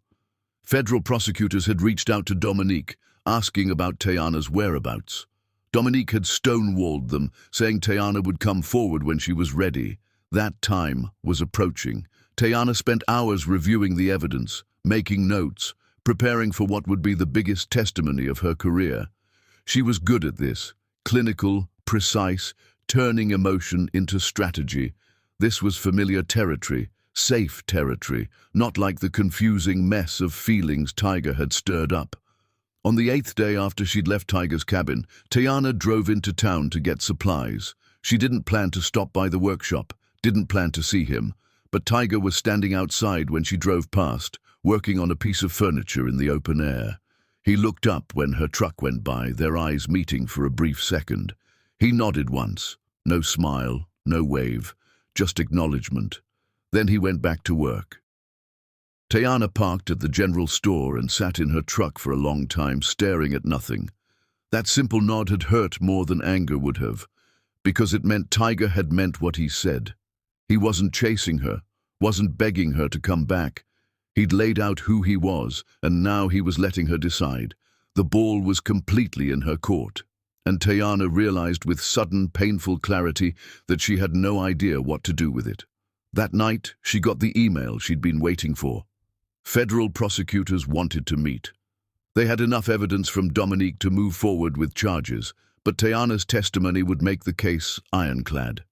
Federal prosecutors had reached out to Dominique, asking about Tayana's whereabouts. Dominique had stonewalled them, saying Tayana would come forward when she was ready. That time was approaching. Tayana spent hours reviewing the evidence, making notes, preparing for what would be the biggest testimony of her career. She was good at this, clinical, precise, turning emotion into strategy. This was familiar territory, safe territory, not like the confusing mess of feelings Tiger had stirred up. On the 8th day after she'd left Tiger's cabin, Tayana drove into town to get supplies. She didn't plan to stop by the workshop, didn't plan to see him, but Tiger was standing outside when she drove past, working on a piece of furniture in the open air. He looked up when her truck went by, their eyes meeting for a brief second. He nodded once, no smile, no wave, just acknowledgement. Then he went back to work. Tayana parked at the general store and sat in her truck for a long time, staring at nothing. That simple nod had hurt more than anger would have, because it meant Tiger had meant what he said. He wasn't chasing her, wasn't begging her to come back. He'd laid out who he was, and now he was letting her decide. The ball was completely in her court, and Tayana realized with sudden, painful clarity that she had no idea what to do with it. That night, she got the email she'd been waiting for. Federal prosecutors wanted to meet. They had enough evidence from Dominique to move forward with charges, but Tayana's testimony would make the case ironclad.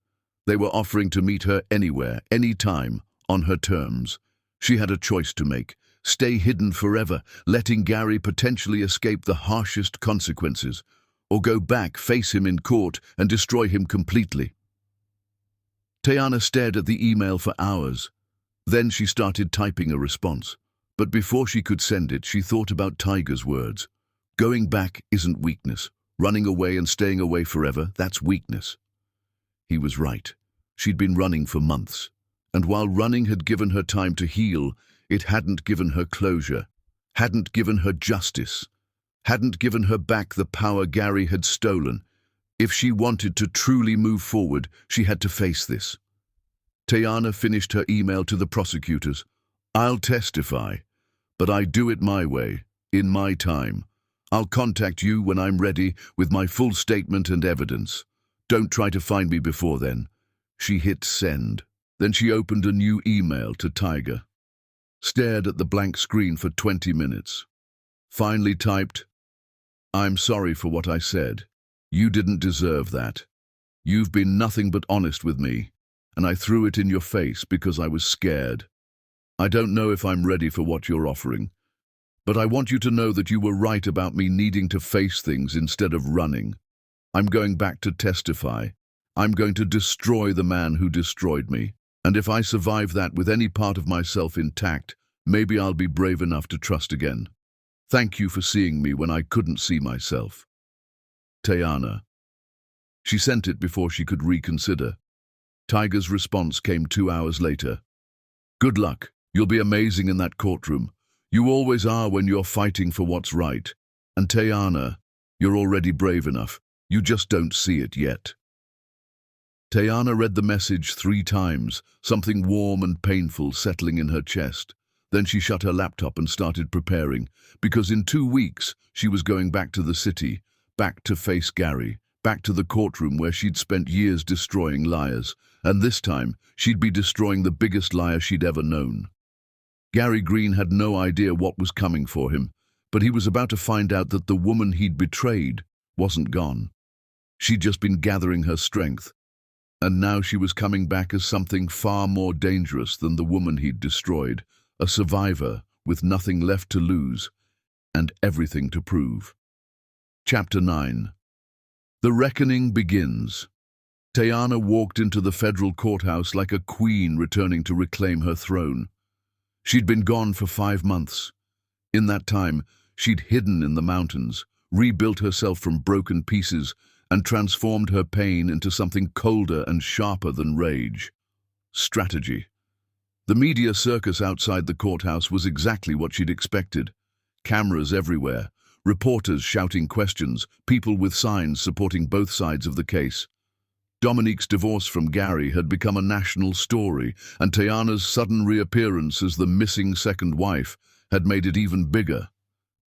They were offering to meet her anywhere, anytime, on her terms. She had a choice to make: stay hidden forever, letting Gary potentially escape the harshest consequences, or go back, face him in court, and destroy him completely. Tayana stared at the email for hours. Then she started typing a response. But before she could send it, she thought about Tiger's words. Going back isn't weakness. Running away and staying away forever, that's weakness. He was right. She'd been running for months. And while running had given her time to heal, it hadn't given her closure, hadn't given her justice, hadn't given her back the power Gary had stolen. If she wanted to truly move forward, she had to face this. Tayana finished her email to the prosecutors. I'll testify, but I do it my way, in my time. I'll contact you when I'm ready with my full statement and evidence. Don't try to find me before then. She hit send. Then she opened a new email to Tiger. Stared at the blank screen for 20 minutes. Finally typed, I'm sorry for what I said. You didn't deserve that. You've been nothing but honest with me, and I threw it in your face because I was scared. I don't know if I'm ready for what you're offering, but I want you to know that you were right about me needing to face things instead of running. I'm going back to testify. I'm going to destroy the man who destroyed me. And if I survive that with any part of myself intact, maybe I'll be brave enough to trust again. Thank you for seeing me when I couldn't see myself. Tayana. She sent it before she could reconsider. Tiger's response came 2 hours later. Good luck. You'll be amazing in that courtroom. You always are when you're fighting for what's right. And Tayana, you're already brave enough. You just don't see it yet. Tayana read the message 3 times, something warm and painful settling in her chest. Then she shut her laptop and started preparing, because in 2 weeks she was going back to the city, back to face Gary, back to the courtroom where she'd spent years destroying liars, and this time she'd be destroying the biggest liar she'd ever known. Gary Green had no idea what was coming for him, but he was about to find out that the woman he'd betrayed wasn't gone. She'd just been gathering her strength, and now she was coming back as something far more dangerous than the woman he'd destroyed, a survivor with nothing left to lose and everything to prove. Chapter 9. The reckoning begins. Tayana walked into the federal courthouse like a queen returning to reclaim her throne. She'd been gone for 5 months. In that time, she'd hidden in the mountains, rebuilt herself from broken pieces, and transformed her pain into something colder and sharper than rage. Strategy. The media circus outside the courthouse was exactly what she'd expected. Cameras everywhere, reporters shouting questions, people with signs supporting both sides of the case. Dominique's divorce from Gary had become a national story, and Tayana's sudden reappearance as the missing second wife had made it even bigger.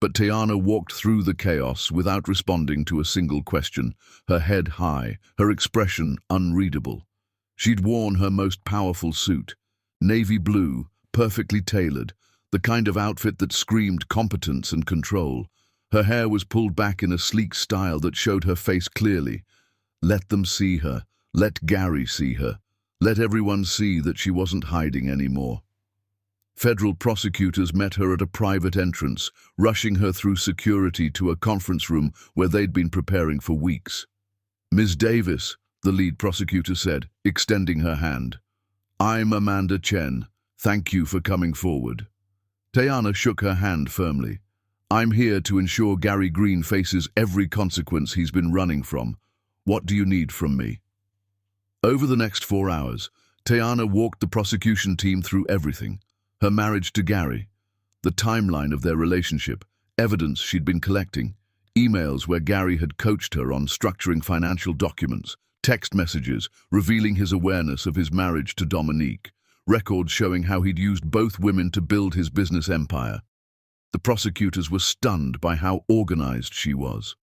But Tayana walked through the chaos without responding to a single question, her head high, her expression unreadable. She'd worn her most powerful suit, navy blue, perfectly tailored, the kind of outfit that screamed competence and control. Her hair was pulled back in a sleek style that showed her face clearly. Let them see her. Let Gary see her. Let everyone see that she wasn't hiding anymore. Federal prosecutors met her at a private entrance, rushing her through security to a conference room where they'd been preparing for weeks. Ms. Davis, the lead prosecutor said, extending her hand. I'm Amanda Chen. Thank you for coming forward. Tayana shook her hand firmly. I'm here to ensure Gary Green faces every consequence he's been running from. What do you need from me? Over the next 4 hours, Tayana walked the prosecution team through everything. Her marriage to Gary, the timeline of their relationship, evidence she'd been collecting, emails where Gary had coached her on structuring financial documents, text messages revealing his awareness of his marriage to Dominique, records showing how he'd used both women to build his business empire. The prosecutors were stunned by how organized she was.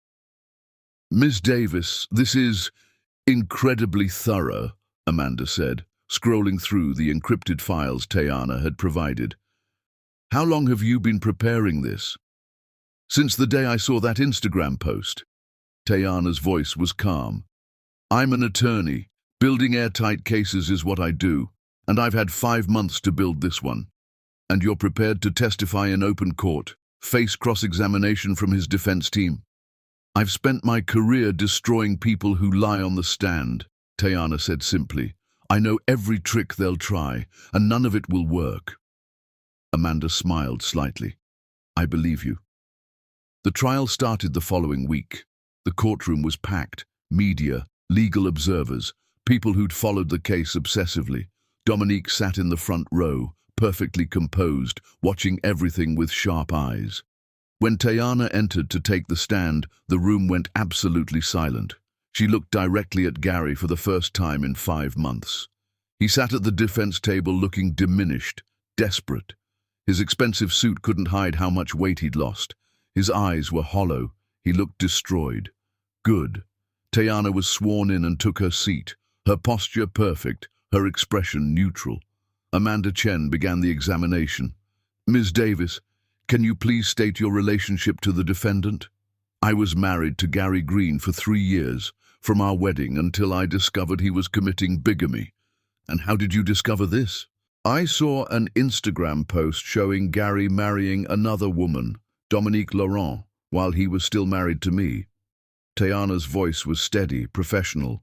"Miss Davis, this is incredibly thorough," Amanda said, scrolling through the encrypted files Tayana had provided. "How long have you been preparing this?" "Since the day I saw that Instagram post." Tayana's voice was calm. "I'm an attorney. Building airtight cases is what I do, and I've had 5 months to build this one. And you're prepared to testify in open court, face cross-examination from his defense team?" "I've spent my career destroying people who lie on the stand," Tayana said simply. "I know every trick they'll try, and none of it will work." Amanda smiled slightly. "I believe you." The trial started the following week. The courtroom was packed. Media, legal observers, people who'd followed the case obsessively. Dominique sat in the front row, perfectly composed, watching everything with sharp eyes. When Tayana entered to take the stand, the room went absolutely silent. She looked directly at Gary for the first time in 5 months. He sat at the defense table looking diminished, desperate. His expensive suit couldn't hide how much weight he'd lost. His eyes were hollow. He looked destroyed. Good. Tayana was sworn in and took her seat, her posture perfect, her expression neutral. Amanda Chen began the examination. "Ms. Davis, can you please state your relationship to the defendant?" "I was married to Gary Green for 3 years, from our wedding until I discovered he was committing bigamy." "And how did you discover this?" "I saw an Instagram post showing Gary marrying another woman, Dominique Laurent, while he was still married to me." Tayana's voice was steady, professional.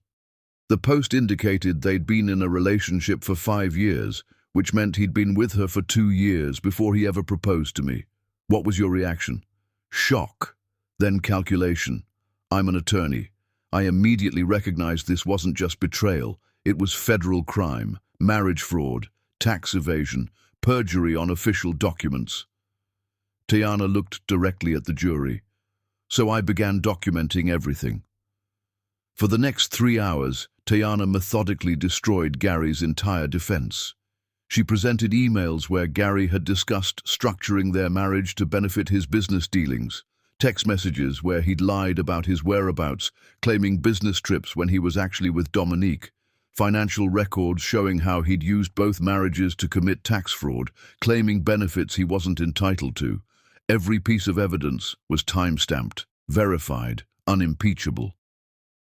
"The post indicated they'd been in a relationship for 5 years, which meant he'd been with her for 2 years before he ever proposed to me. What was your reaction?" "Shock, then calculation. I'm an attorney. I immediately recognized this wasn't just betrayal. It was federal crime, marriage fraud, tax evasion, perjury on official documents." Tayana looked directly at the jury. "So I began documenting everything." For the next 3 hours, Tayana methodically destroyed Gary's entire defense. She presented emails where Gary had discussed structuring their marriage to benefit his business dealings, text messages where he'd lied about his whereabouts, claiming business trips when he was actually with Dominique, financial records showing how he'd used both marriages to commit tax fraud, claiming benefits he wasn't entitled to. Every piece of evidence was time-stamped, verified, unimpeachable.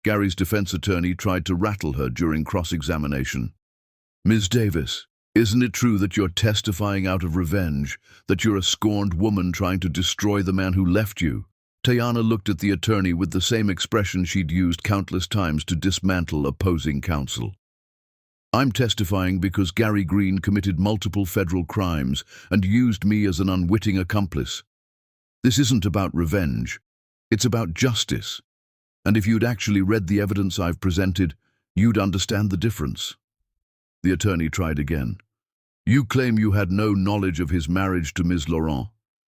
Gary's defense attorney tried to rattle her during cross-examination. "Ms. Davis, isn't it true that you're testifying out of revenge, that you're a scorned woman trying to destroy the man who left you?" Tayana looked at the attorney with the same expression she'd used countless times to dismantle opposing counsel. "I'm testifying because Gary Green committed multiple federal crimes and used me as an unwitting accomplice. This isn't about revenge. It's about justice. And if you'd actually read the evidence I've presented, you'd understand the difference." The attorney tried again. "You claim you had no knowledge of his marriage to Ms. Laurent,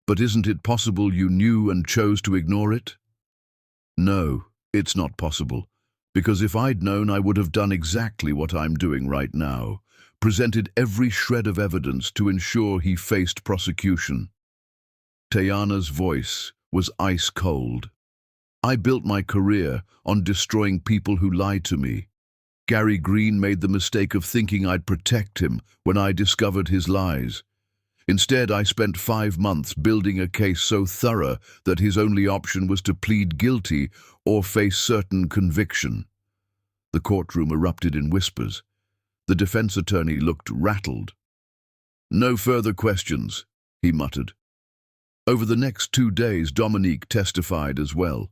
but isn't it possible you knew and chose to ignore it?" "No, it's not possible, because if I'd known, I would have done exactly what I'm doing right now, presented every shred of evidence to ensure he faced prosecution." Tayana's voice was ice cold. "I built my career on destroying people who lied to me. Gary Green made the mistake of thinking I'd protect him when I discovered his lies. Instead, I spent 5 months building a case so thorough that his only option was to plead guilty or face certain conviction." The courtroom erupted in whispers. The defense attorney looked rattled. "No further questions," he muttered. Over the next 2 days, Dominique testified as well.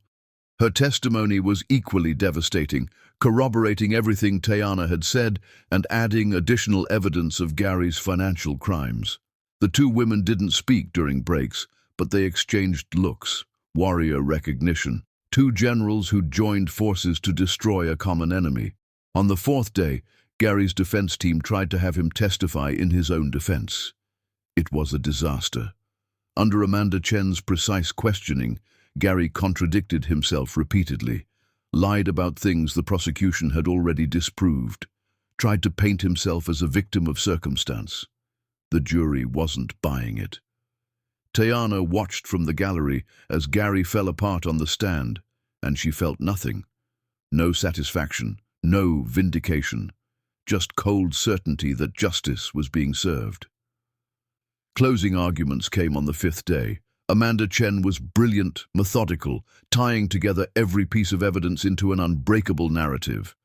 Her testimony was equally devastating, corroborating everything Tayana had said and adding additional evidence of Gary's financial crimes. The 2 women didn't speak during breaks, but they exchanged looks, warrior recognition, 2 generals who'd joined forces to destroy a common enemy. On the 4th day, Gary's defense team tried to have him testify in his own defense. It was a disaster. Under Amanda Chen's precise questioning, Gary contradicted himself repeatedly, lied about things the prosecution had already disproved. tried to paint himself as a victim of circumstance. The jury wasn't buying it. Tayana watched from the gallery as Gary fell apart on the stand, and she felt nothing. No satisfaction, no vindication, just cold certainty that justice was being served. Closing arguments came on the fifth day. Amanda Chen was brilliant, methodical, tying together every piece of evidence into an unbreakable narrative.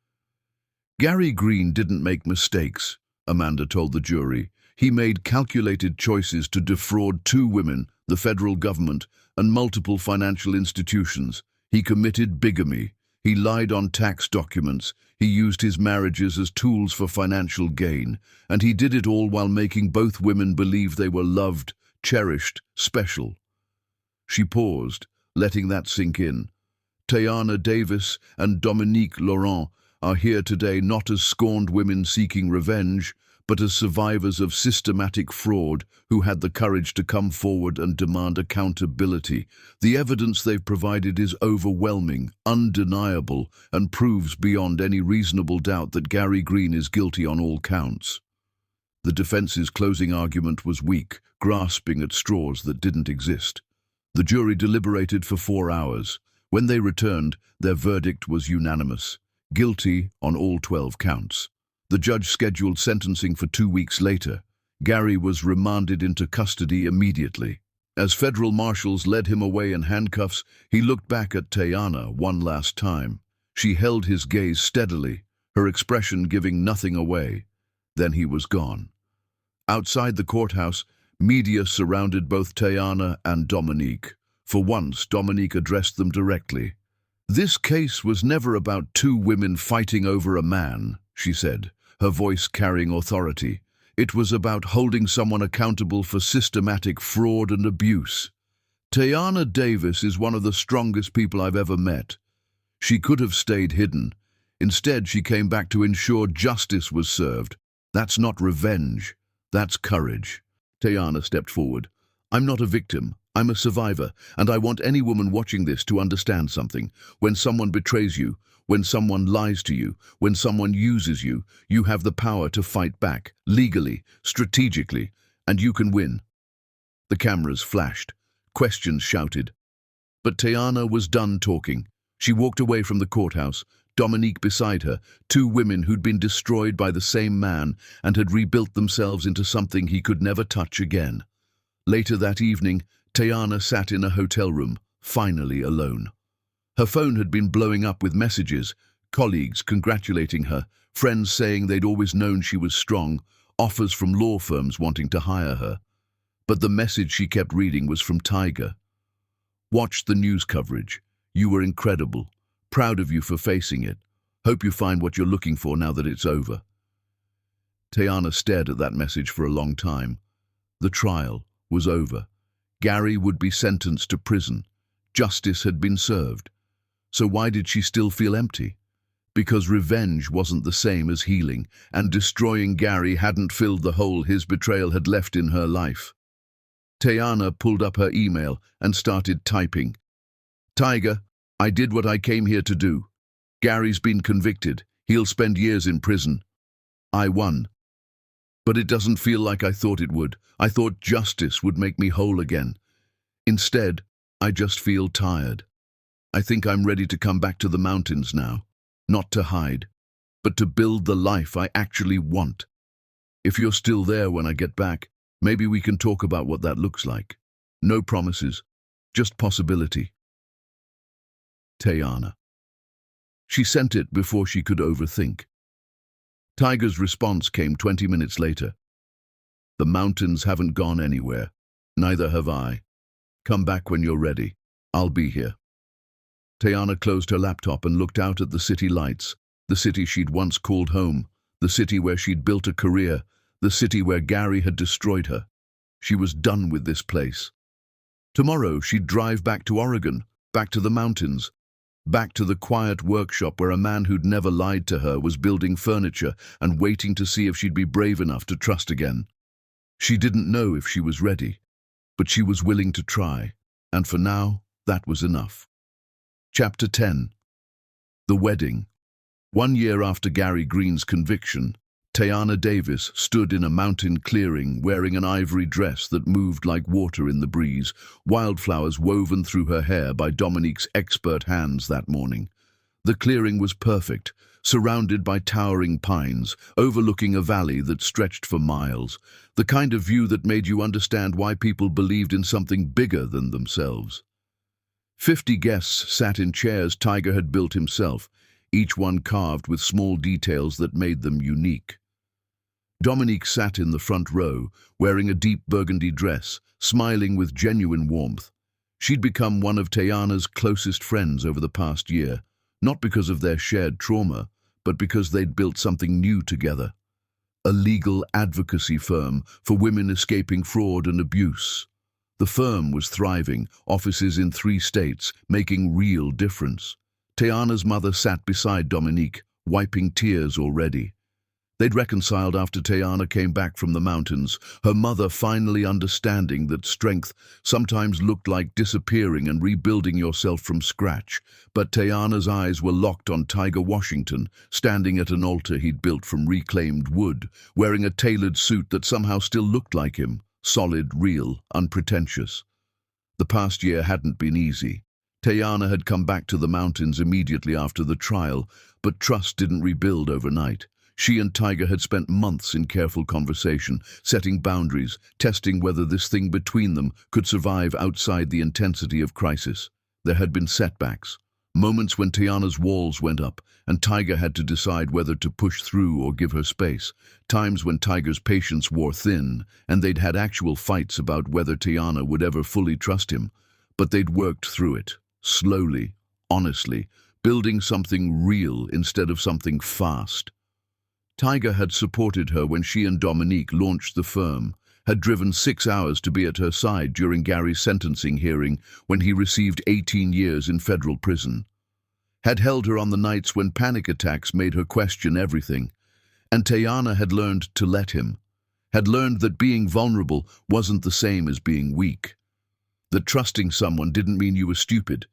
Gary Green didn't make mistakes, Amanda told the jury. He made calculated choices to defraud 2 women, the federal government, and multiple financial institutions. He committed bigamy. He lied on tax documents. He used his marriages as tools for financial gain. And he did it all while making both women believe they were loved, cherished, special. She paused, letting that sink in. Tayana Davis and Dominique Laurent are here today not as scorned women seeking revenge, but as survivors of systematic fraud who had the courage to come forward and demand accountability. The evidence they've provided is overwhelming, undeniable, and proves beyond any reasonable doubt that Gary Green is guilty on all counts. The defense's closing argument was weak, grasping at straws that didn't exist. The jury deliberated for 4 hours. When they returned, their verdict was unanimous: guilty on all 12 counts. The judge scheduled sentencing for 2 weeks later. Gary was remanded into custody immediately. As federal marshals led him away in handcuffs, he looked back at Tayana one last time. She held his gaze steadily, her expression giving nothing away. Then he was gone. Outside the courthouse, media surrounded both Tayana and Dominique. For once, Dominique addressed them directly. "This case was never about 2 women fighting over a man," she said, her voice carrying authority. "It was about holding someone accountable for systematic fraud and abuse. Tayana Davis is one of the strongest people I've ever met. She could have stayed hidden. Instead, she came back to ensure justice was served. That's not revenge. That's courage." Tayana stepped forward. "I'm not a victim. I'm a survivor, and I want any woman watching this to understand something. When someone betrays you, when someone lies to you, when someone uses you, you have the power to fight back, legally, strategically, and you can win." The cameras flashed. Questions shouted. But Tayana was done talking. She walked away from the courthouse, Dominique beside her, 2 women who'd been destroyed by the same man and had rebuilt themselves into something he could never touch again. Later that evening, Tayana sat in a hotel room, finally alone. Her phone had been blowing up with messages, colleagues congratulating her, friends saying they'd always known she was strong, offers from law firms wanting to hire her. But the message she kept reading was from Tiger. "Watched the news coverage. You were incredible. Proud of you for facing it. Hope you find what you're looking for now that it's over." Tayana stared at that message for a long time. The trial was over. Gary would be sentenced to prison. Justice had been served. So why did she still feel empty? Because revenge wasn't the same as healing, and destroying Gary hadn't filled the hole his betrayal had left in her life. Tayana pulled up her email and started typing. "Tiger, I did what I came here to do. Gary's been convicted. He'll spend years in prison. I won. But it doesn't feel like I thought it would. I thought justice would make me whole again. Instead, I just feel tired. I think I'm ready to come back to the mountains now. Not to hide, but to build the life I actually want. If you're still there when I get back, maybe we can talk about what that looks like. No promises, just possibility. Tayana." She sent it before she could overthink. Tiger's response came 20 minutes later. "The mountains haven't gone anywhere. Neither have I. Come back when you're ready. I'll be here." Tayana closed her laptop and looked out at the city lights, the city she'd once called home, the city where she'd built a career, the city where Gary had destroyed her. She was done with this place. Tomorrow she'd drive back to Oregon, back to the mountains, back to the quiet workshop where a man who'd never lied to her was building furniture and waiting to see if she'd be brave enough to trust again. She didn't know if she was ready, but she was willing to try, and for now, that was enough. Chapter 10. The Wedding. 1 year after Gary Green's conviction, Tayana Davis stood in a mountain clearing wearing an ivory dress that moved like water in the breeze, wildflowers woven through her hair by Dominique's expert hands that morning. The clearing was perfect, surrounded by towering pines, overlooking a valley that stretched for miles, the kind of view that made you understand why people believed in something bigger than themselves. 50 guests sat in chairs Tiger had built himself, each one carved with small details that made them unique. Dominique sat in the front row, wearing a deep burgundy dress, smiling with genuine warmth. She'd become one of Tayana's closest friends over the past year, not because of their shared trauma, but because they'd built something new together. A legal advocacy firm for women escaping fraud and abuse. The firm was thriving, offices in 3 states, making real difference. Tayana's mother sat beside Dominique, wiping tears already. They'd reconciled after Tayana came back from the mountains, her mother finally understanding that strength sometimes looked like disappearing and rebuilding yourself from scratch. But Tayana's eyes were locked on Tiger Washington, standing at an altar he'd built from reclaimed wood, wearing a tailored suit that somehow still looked like him, solid, real, unpretentious. The past year hadn't been easy. Tayana had come back to the mountains immediately after the trial, but trust didn't rebuild overnight. She and Tiger had spent months in careful conversation, setting boundaries, testing whether this thing between them could survive outside the intensity of crisis. There had been setbacks, moments when Tayana's walls went up, and Tiger had to decide whether to push through or give her space. Times when Tiger's patience wore thin, and they'd had actual fights about whether Tayana would ever fully trust him. But they'd worked through it, slowly, honestly, building something real instead of something fast. Tiger had supported her when she and Dominique launched the firm, had driven 6 hours to be at her side during Gary's sentencing hearing when he received 18 years in federal prison, had held her on the nights when panic attacks made her question everything. And Tayana had learned to let him, had learned that being vulnerable wasn't the same as being weak, that trusting someone didn't mean you were stupid.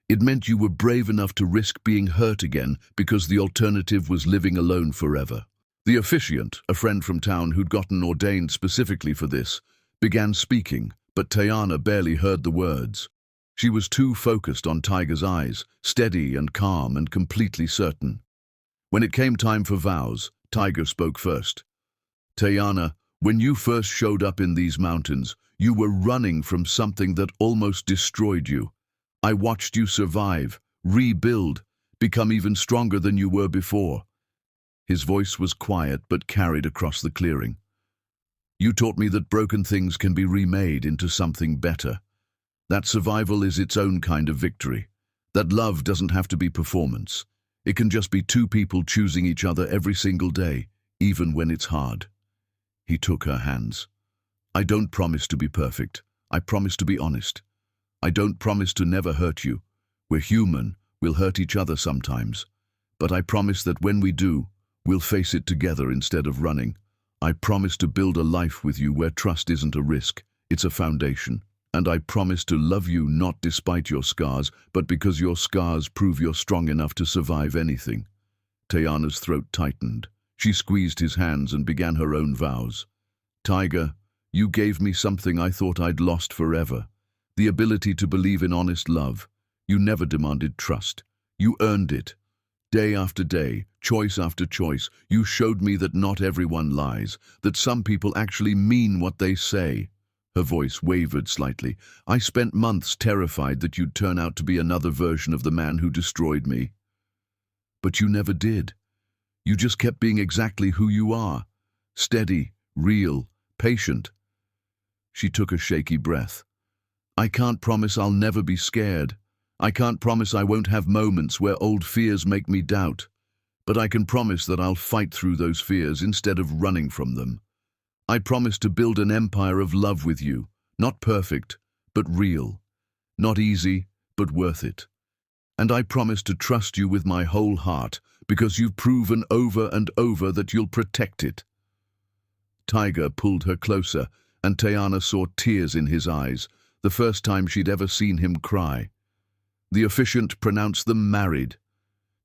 It meant you were brave enough to risk being hurt again because the alternative was living alone forever. The officiant, a friend from town who'd gotten ordained specifically for this, began speaking, but Tayana barely heard the words. She was too focused on Tiger's eyes, steady and calm and completely certain. When it came time for vows, Tiger spoke first. Tayana, when you first showed up in these mountains, you were running from something that almost destroyed you. I watched you survive, rebuild, become even stronger than you were before. His voice was quiet but carried across the clearing. You taught me that broken things can be remade into something better. That survival is its own kind of victory. That love doesn't have to be performance. It can just be 2 people choosing each other every single day, even when it's hard. He took her hands. I don't promise to be perfect. I promise to be honest. I don't promise to never hurt you. We're human. We'll hurt each other sometimes. But I promise that when we do, we'll face it together instead of running. I promise to build a life with you where trust isn't a risk, it's a foundation. And I promise to love you not despite your scars, but because your scars prove you're strong enough to survive anything. Tayana's throat tightened. She squeezed his hands and began her own vows. Tiger, you gave me something I thought I'd lost forever. The ability to believe in honest love. You never demanded trust. You earned it. Day after day, choice after choice, you showed me that not everyone lies, that some people actually mean what they say. Her voice wavered slightly. I spent months terrified that you'd turn out to be another version of the man who destroyed me. But you never did. You just kept being exactly who you are. Steady, real, patient. She took a shaky breath. I can't promise I'll never be scared. I can't promise I won't have moments where old fears make me doubt. But I can promise that I'll fight through those fears instead of running from them. I promise to build an empire of love with you, not perfect, but real. Not easy, but worth it. And I promise to trust you with my whole heart, because you've proven over and over that you'll protect it. Tiger pulled her closer, and Tayana saw tears in his eyes, the first time she'd ever seen him cry. The officiant pronounced them married.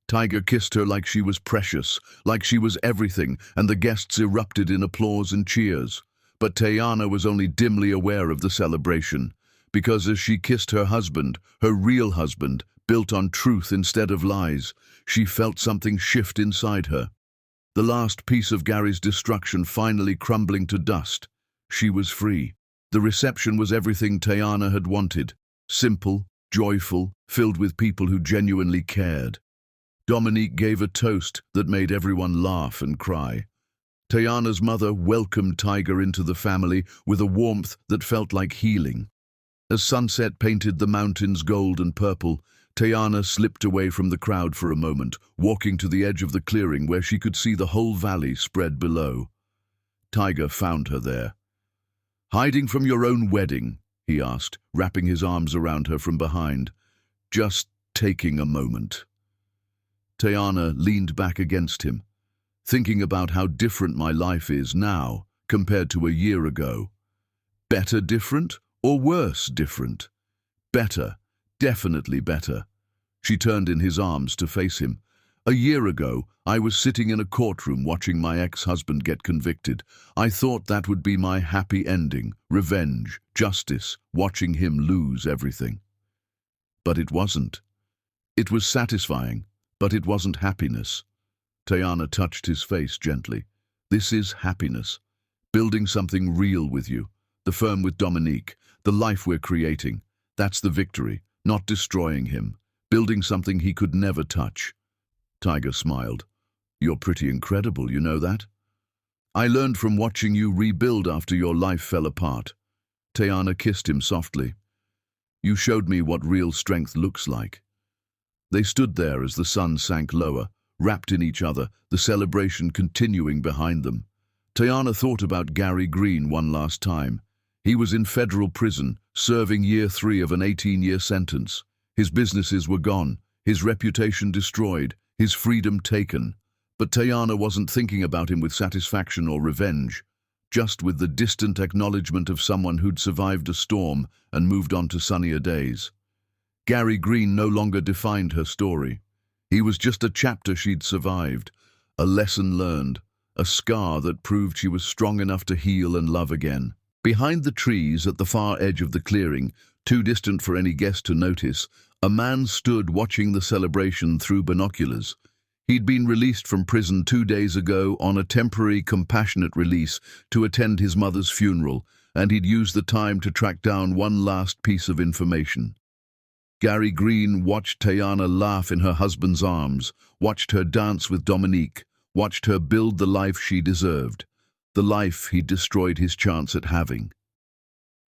Tiger kissed her like she was precious, like she was everything, and the guests erupted in applause and cheers. But Tayana was only dimly aware of the celebration, because as she kissed her husband, her real husband, built on truth instead of lies, she felt something shift inside her. The last piece of Gary's destruction finally crumbling to dust. She was free. The reception was everything Tayana had wanted. Simple, joyful, filled with people who genuinely cared. Dominique gave a toast that made everyone laugh and cry. Tayana's mother welcomed Tiger into the family with a warmth that felt like healing. As sunset painted the mountains gold and purple, Tayana slipped away from the crowd for a moment, walking to the edge of the clearing where she could see the whole valley spread below. Tiger found her there. "Hiding from your own wedding?" he asked, wrapping his arms around her from behind. "Just taking a moment." Tayana leaned back against him, thinking about how different my life is now compared to a year ago. Better different or worse different? Better, definitely better. She turned in his arms to face him. "A year ago, I was sitting in a courtroom watching my ex-husband get convicted. I thought that would be my happy ending, revenge, justice, watching him lose everything. But it wasn't. It was satisfying, but it wasn't happiness." Tayana touched his face gently. "This is happiness. Building something real with you. The firm with Dominique. The life we're creating. That's the victory. Not destroying him. Building something he could never touch." Tiger smiled. "You're pretty incredible, you know that? I learned from watching you rebuild after your life fell apart." Tayana kissed him softly. "You showed me what real strength looks like." They stood there as the sun sank lower, wrapped in each other, the celebration continuing behind them. Tayana thought about Gary Green one last time. He was in federal prison, serving year 3 of an 18-year sentence. His businesses were gone, his reputation destroyed, his freedom taken. But Tayana wasn't thinking about him with satisfaction or revenge, just with the distant acknowledgement of someone who'd survived a storm and moved on to sunnier days. Gary Green no longer defined her story. He was just a chapter she'd survived, a lesson learned, a scar that proved she was strong enough to heal and love again. Behind the trees at the far edge of the clearing, too distant for any guest to notice, a man stood watching the celebration through binoculars. He'd been released from prison 2 days ago on a temporary compassionate release to attend his mother's funeral, and he'd used the time to track down one last piece of information. Gary Green watched Tayana laugh in her husband's arms, watched her dance with Dominique, watched her build the life she deserved, the life he'd destroyed his chance at having.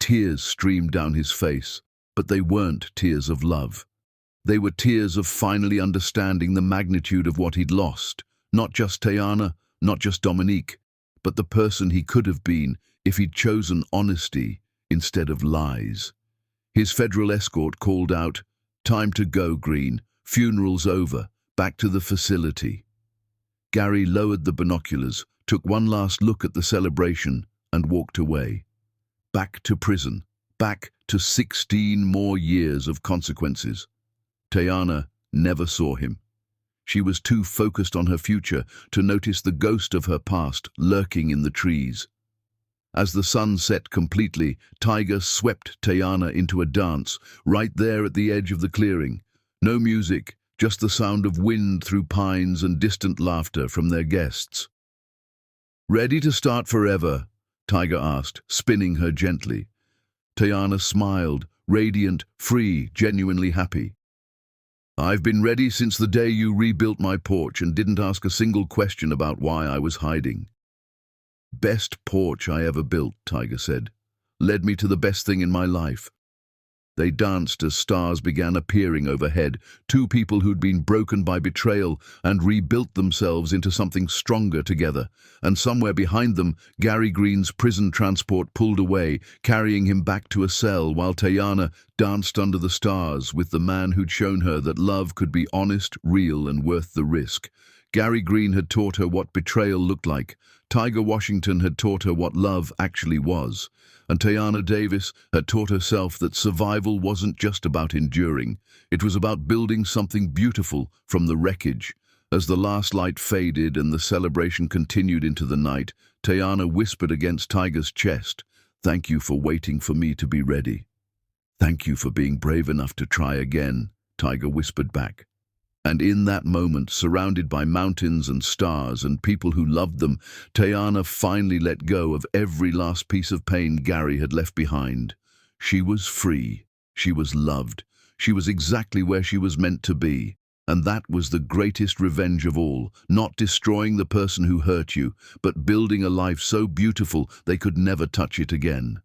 Tears streamed down his face, but they weren't tears of love. They were tears of finally understanding the magnitude of what he'd lost, not just Tayana, not just Dominique, but the person he could have been if he'd chosen honesty instead of lies. His federal escort called out, "Time to go, Green. Funeral's over. Back to the facility." Gary lowered the binoculars, took one last look at the celebration, and walked away. Back to prison. Back to 16 more years of consequences. Tayana never saw him. She was too focused on her future to notice the ghost of her past lurking in the trees. As the sun set completely, Tiger swept Tayana into a dance, right there at the edge of the clearing. No music, just the sound of wind through pines and distant laughter from their guests. "Ready to start forever?" Tiger asked, spinning her gently. Tayana smiled, radiant, free, genuinely happy. "I've been ready since the day you rebuilt my porch and didn't ask a single question about why I was hiding." "Best porch I ever built," Tiger said. "Led me to the best thing in my life." They danced as stars began appearing overhead, two people who'd been broken by betrayal and rebuilt themselves into something stronger together. And somewhere behind them, Gary Green's prison transport pulled away, carrying him back to a cell while Tayana danced under the stars with the man who'd shown her that love could be honest, real, and worth the risk. Gary Green had taught her what betrayal looked like, Tiger Washington had taught her what love actually was, and Tayana Davis had taught herself that survival wasn't just about enduring. It was about building something beautiful from the wreckage. As the last light faded and the celebration continued into the night, Tayana whispered against Tiger's chest, "Thank you for waiting for me to be ready." "Thank you for being brave enough to try again," Tiger whispered back. And in that moment, surrounded by mountains and stars and people who loved them, Tayana finally let go of every last piece of pain Gary had left behind. She was free. She was loved. She was exactly where she was meant to be. And that was the greatest revenge of all, not destroying the person who hurt you, but building a life so beautiful they could never touch it again.